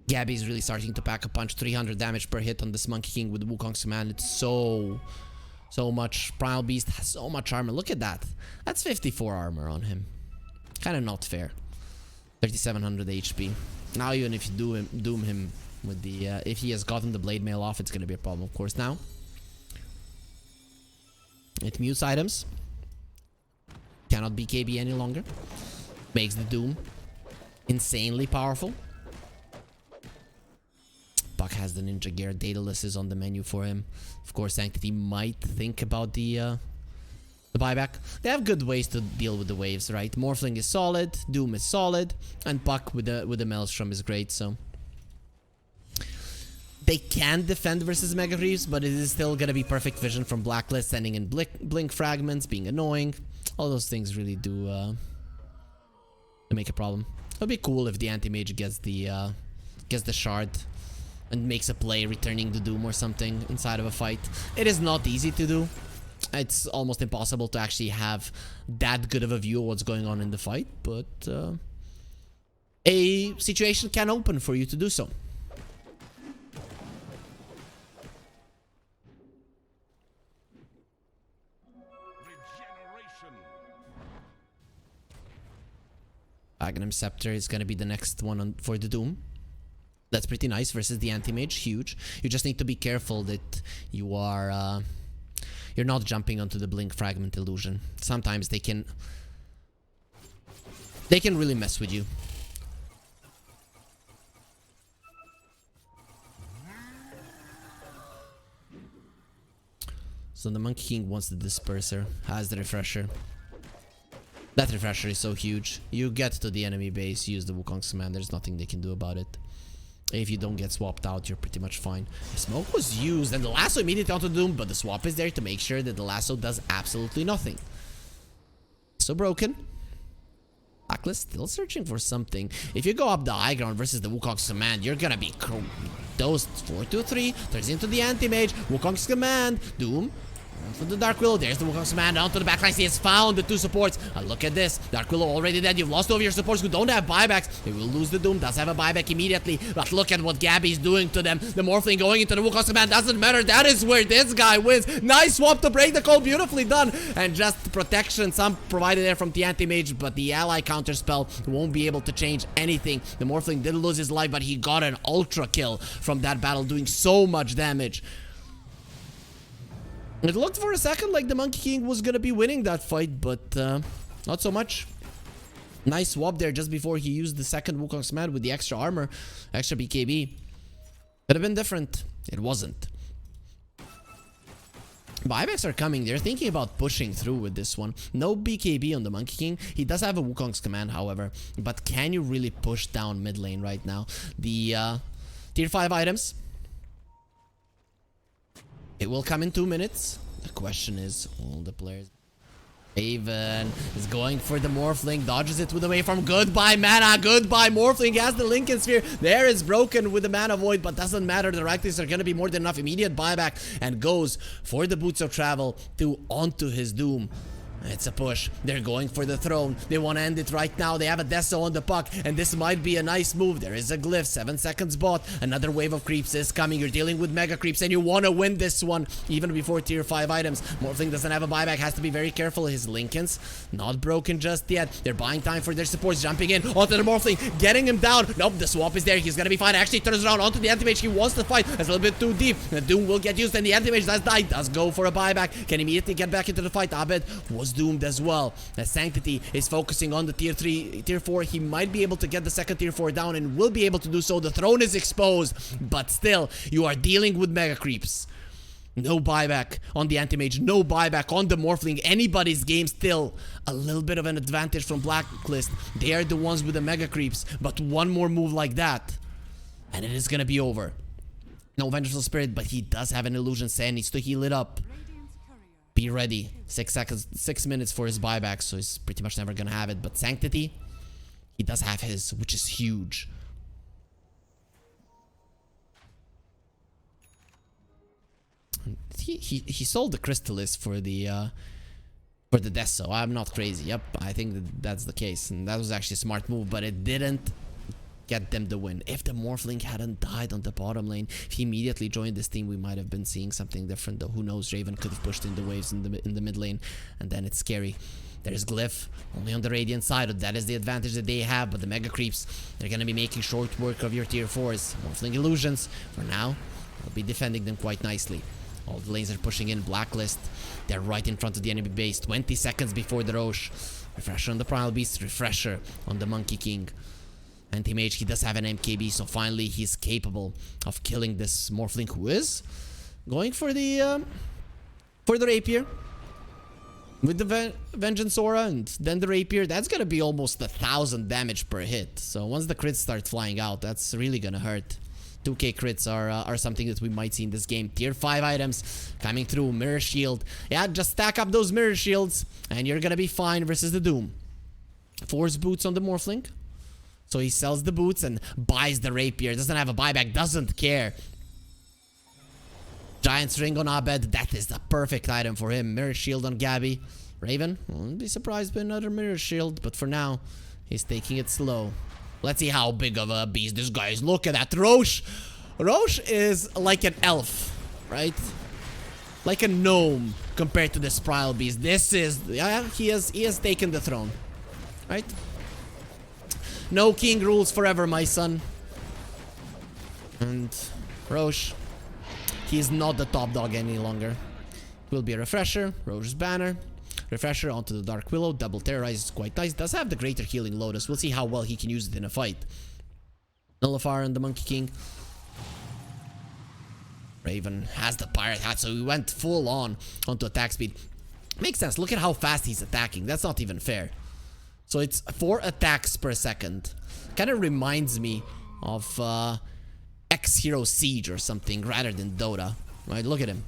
Gabby's really starting to pack a punch. 300 damage per hit on this Monkey King with the Wukong's command. It's so much. Primal Beast has so much armor. Look at that. That's 54 armor on him. Kind of not fair. 3700 HP. Now even if you doom him with the if he has gotten the blade mail off, it's gonna be a problem, of course. Now it mutes items. Cannot be KB any longer. Makes the Doom insanely powerful. Buck has the ninja gear. Daedalus is on the menu for him. Of course, Sanctity might think about the the buyback. They have good ways to deal with the waves, right? Morphling is solid, Doom is solid, and Puck with the Maelstrom is great, so... They can defend versus Mega Creeps, but it is still gonna be perfect vision from Blacklist, sending in blink fragments, being annoying. All those things really do make a problem. It would be cool if the Anti-Mage gets the shard and makes a play returning the Doom or something inside of a fight. It is not easy to do. It's almost impossible to actually have that good of a view of what's going on in the fight, but a situation can open for you to do so. Aghanim Scepter is going to be the next one for the Doom. That's pretty nice versus the Anti-Mage. Huge. You just need to be careful that you are... you're not jumping onto the Blink Fragment illusion. Sometimes they can really mess with you. So the Monkey King wants the Disperser, has the Refresher. That Refresher is so huge. You get to the enemy base, use the Wukong's command, there's nothing they can do about it. If you don't get swapped out, you're pretty much fine. The smoke was used and the lasso immediately onto Doom, but the swap is there to make sure that the lasso does absolutely nothing. So broken. Blacklist still searching for something. If you go up the high ground versus the Wukong's command, you're gonna be dosed. 4-2-3, turns into the Anti-Mage, Wukong's command, Doom. For the Dark Willow, there's the Wukong's command onto the backline. He has found the two supports. Look at this. Dark Willow already dead. You've lost two of your supports who don't have buybacks. They will lose the Doom. Does have a buyback immediately. But look at what Gabby's doing to them. The Morphling going into the Wukong's command doesn't matter. That is where this guy wins. Nice swap to break the call. Beautifully done. And just protection. Some provided there from the Anti-Mage, but the ally counter spell won't be able to change anything. The Morphling did lose his life, but he got an ultra kill from that battle, doing so much damage. It looked for a second like the Monkey King was gonna be winning that fight, but not so much. Nice swap there just before he used the second Wukong's command with the extra armor, extra BKB. Could have been different. It wasn't. Buybacks are coming. They're thinking about pushing through with this one. No BKB on the Monkey King. He does have a Wukong's command, however. But can you really push down mid lane right now? The tier 5 items. It will come in 2 minutes. The question is, all the players... Haven is going for the Morphling, dodges it with the waveform. Goodbye, mana. Goodbye, Morphling has the Lincoln Sphere. There is broken with the Mana Void, but doesn't matter. The Reckless are going to be more than enough. Immediate buyback and goes for the Boots of Travel onto his Doom. It's a push. They're going for the throne. They want to end it right now. They have a Deso on the puck, and this might be a nice move. There is a glyph. 7 seconds bot. Another wave of creeps is coming. You're dealing with mega creeps, and you want to win this one even before tier 5 items. Morphling doesn't have a buyback. Has to be very careful. His Lincolns not broken just yet. They're buying time for their supports. Jumping in onto the Morphling, getting him down. Nope, the swap is there. He's gonna be fine. Actually turns around onto the Anti-Mage. He wants to fight. That's a little bit too deep. The Doom will get used, and the Anti-Mage does die. Does go for a buyback. Can immediately get back into the fight. Abed was doomed as well. Sanctity is focusing on the tier 3, tier 4. He might be able to get the second tier 4 down and will be able to do so. The throne is exposed, but still, you are dealing with mega creeps. No buyback on the Anti-Mage, no buyback on the Morphling. Anybody's game still. A little bit of an advantage from Blacklist. They are the ones with the mega creeps, but one more move like that, and it is gonna be over. No Vengeful Spirit, but he does have an illusion. Sand needs to heal it up. Be ready. 6 seconds, 6 minutes for his buyback, so he's pretty much never gonna have it. But Sanctity, he does have his, which is huge. He sold the Crystallis for the Deso. I'm not crazy. Yep, I think that's the case, and that was actually a smart move, but it didn't get them the win. If the Morphling hadn't died on the bottom lane, if he immediately joined this team, we might have been seeing something different, though. Who knows? Raven could have pushed in the waves in the mid lane, and then it's scary. There's Glyph only on the Radiant side. That is the advantage that they have, but the Mega Creeps, they're gonna be making short work of your tier 4s. Morphling illusions, for now, will be defending them quite nicely. All the lanes are pushing in. Blacklist, they're right in front of the enemy base. 20 seconds before the Roche. Refresher on the Primal Beast, refresher on the Monkey King. Anti-Mage, he does have an MKB, so finally he's capable of killing this Morphling, who is going for the Rapier. With the Vengeance Aura and then the Rapier, that's gonna be almost 1,000 damage per hit. So once the crits start flying out, that's really gonna hurt. 2k crits are something that we might see in this game. Tier 5 items coming through. Mirror Shield. Yeah, just stack up those Mirror Shields and you're gonna be fine versus the Doom. Force Boots on the Morphling. So he sells the boots and buys the Rapier. Doesn't have a buyback, doesn't care. Giant's Ring on Abed, that is the perfect item for him. Mirror Shield on Gabby. Raven, won't be surprised by another Mirror Shield, but for now, he's taking it slow. Let's see how big of a beast this guy is. Look at that. Roche. Roche is like an elf, right? Like a gnome compared to the Sprile Beast. This is, yeah, he has taken the throne, right? No king rules forever, my son. And Roche, he is not the top dog any longer. Will be a refresher. Roche's banner. Refresher onto the Dark Willow. Double Terrorize is quite nice. Does have the Greater Healing Lotus. We'll see how well he can use it in a fight. Nullifier on the Monkey King. Raven has the Pirate Hat, so he went full on onto attack speed. Makes sense. Look at how fast he's attacking. That's not even fair. So it's 4 attacks per second. Kind of reminds me of X-Hero Siege or something rather than Dota. Right, look at him.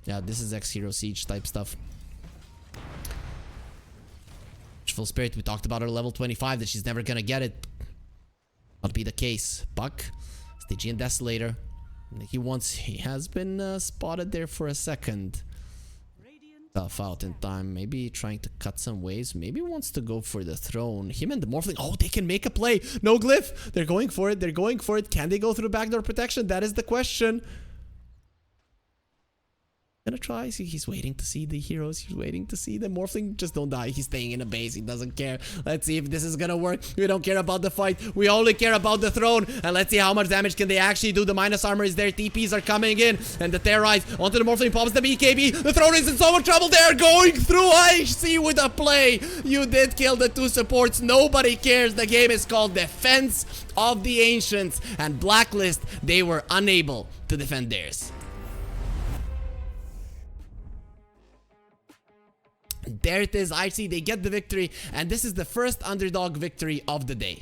Yeah, this is X-Hero Siege type stuff. Full Spirit, we talked about her level 25, that she's never gonna get it. Not be the case. Buck, Stygian Desolator. He has been spotted there for a second. Tough out in time. Maybe trying to cut some waves. Maybe wants to go for the throne. Him and the Morphling. Oh, they can make a play. No glyph. They're going for it. They're going for it. Can they go through backdoor protection? That is the question. Gonna try. See, he's waiting to see the heroes. He's waiting to see the Morphling. Just don't die. He's staying in a base. He doesn't care. Let's see if this is gonna work. We don't care about the fight. We only care about the throne. And let's see how much damage can they actually do. The minus armor is there. TPs are coming in. And the Terrorize onto the Morphling pops the BKB. The throne is in so much trouble. They're going through IHC with a play. You did kill the 2 supports. Nobody cares. The game is called Defense of the Ancients. And Blacklist, they were unable to defend theirs. There it is. IHC, they get the victory, and this is the first underdog victory of the day,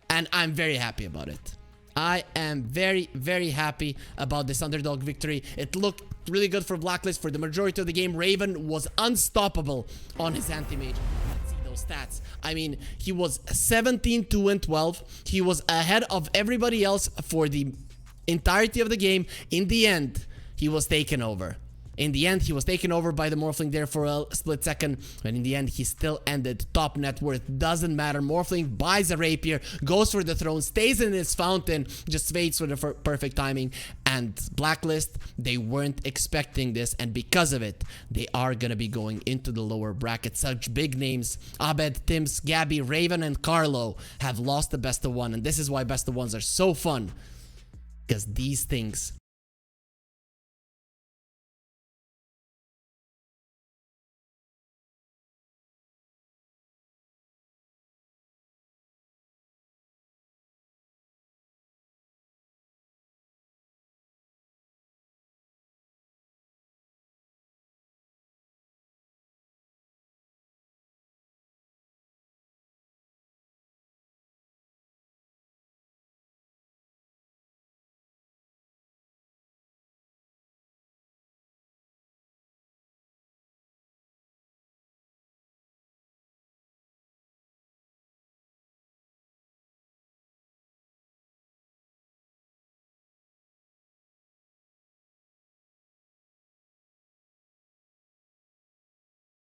and I'm very happy about it. I am very, very happy about this underdog victory. It looked really good for Blacklist for the majority of the game. Raven was unstoppable on his anti-mage. Let's see those stats. I mean, he was 17, 2, and 12. He was ahead of everybody else for the entirety of the game. In the end, he was taken over. In the end, he was taken over by the Morphling there for a split second. And in the end, he still ended top net worth. Doesn't matter. Morphling buys a Rapier, goes for the throne, stays in his fountain, just waits for the perfect timing. And Blacklist, they weren't expecting this. And because of it, they are going to be going into the lower bracket. Such big names. Abed, Tims, Gabby, Raven, and Carlo have lost the best of one. And this is why best of ones are so fun. Because these things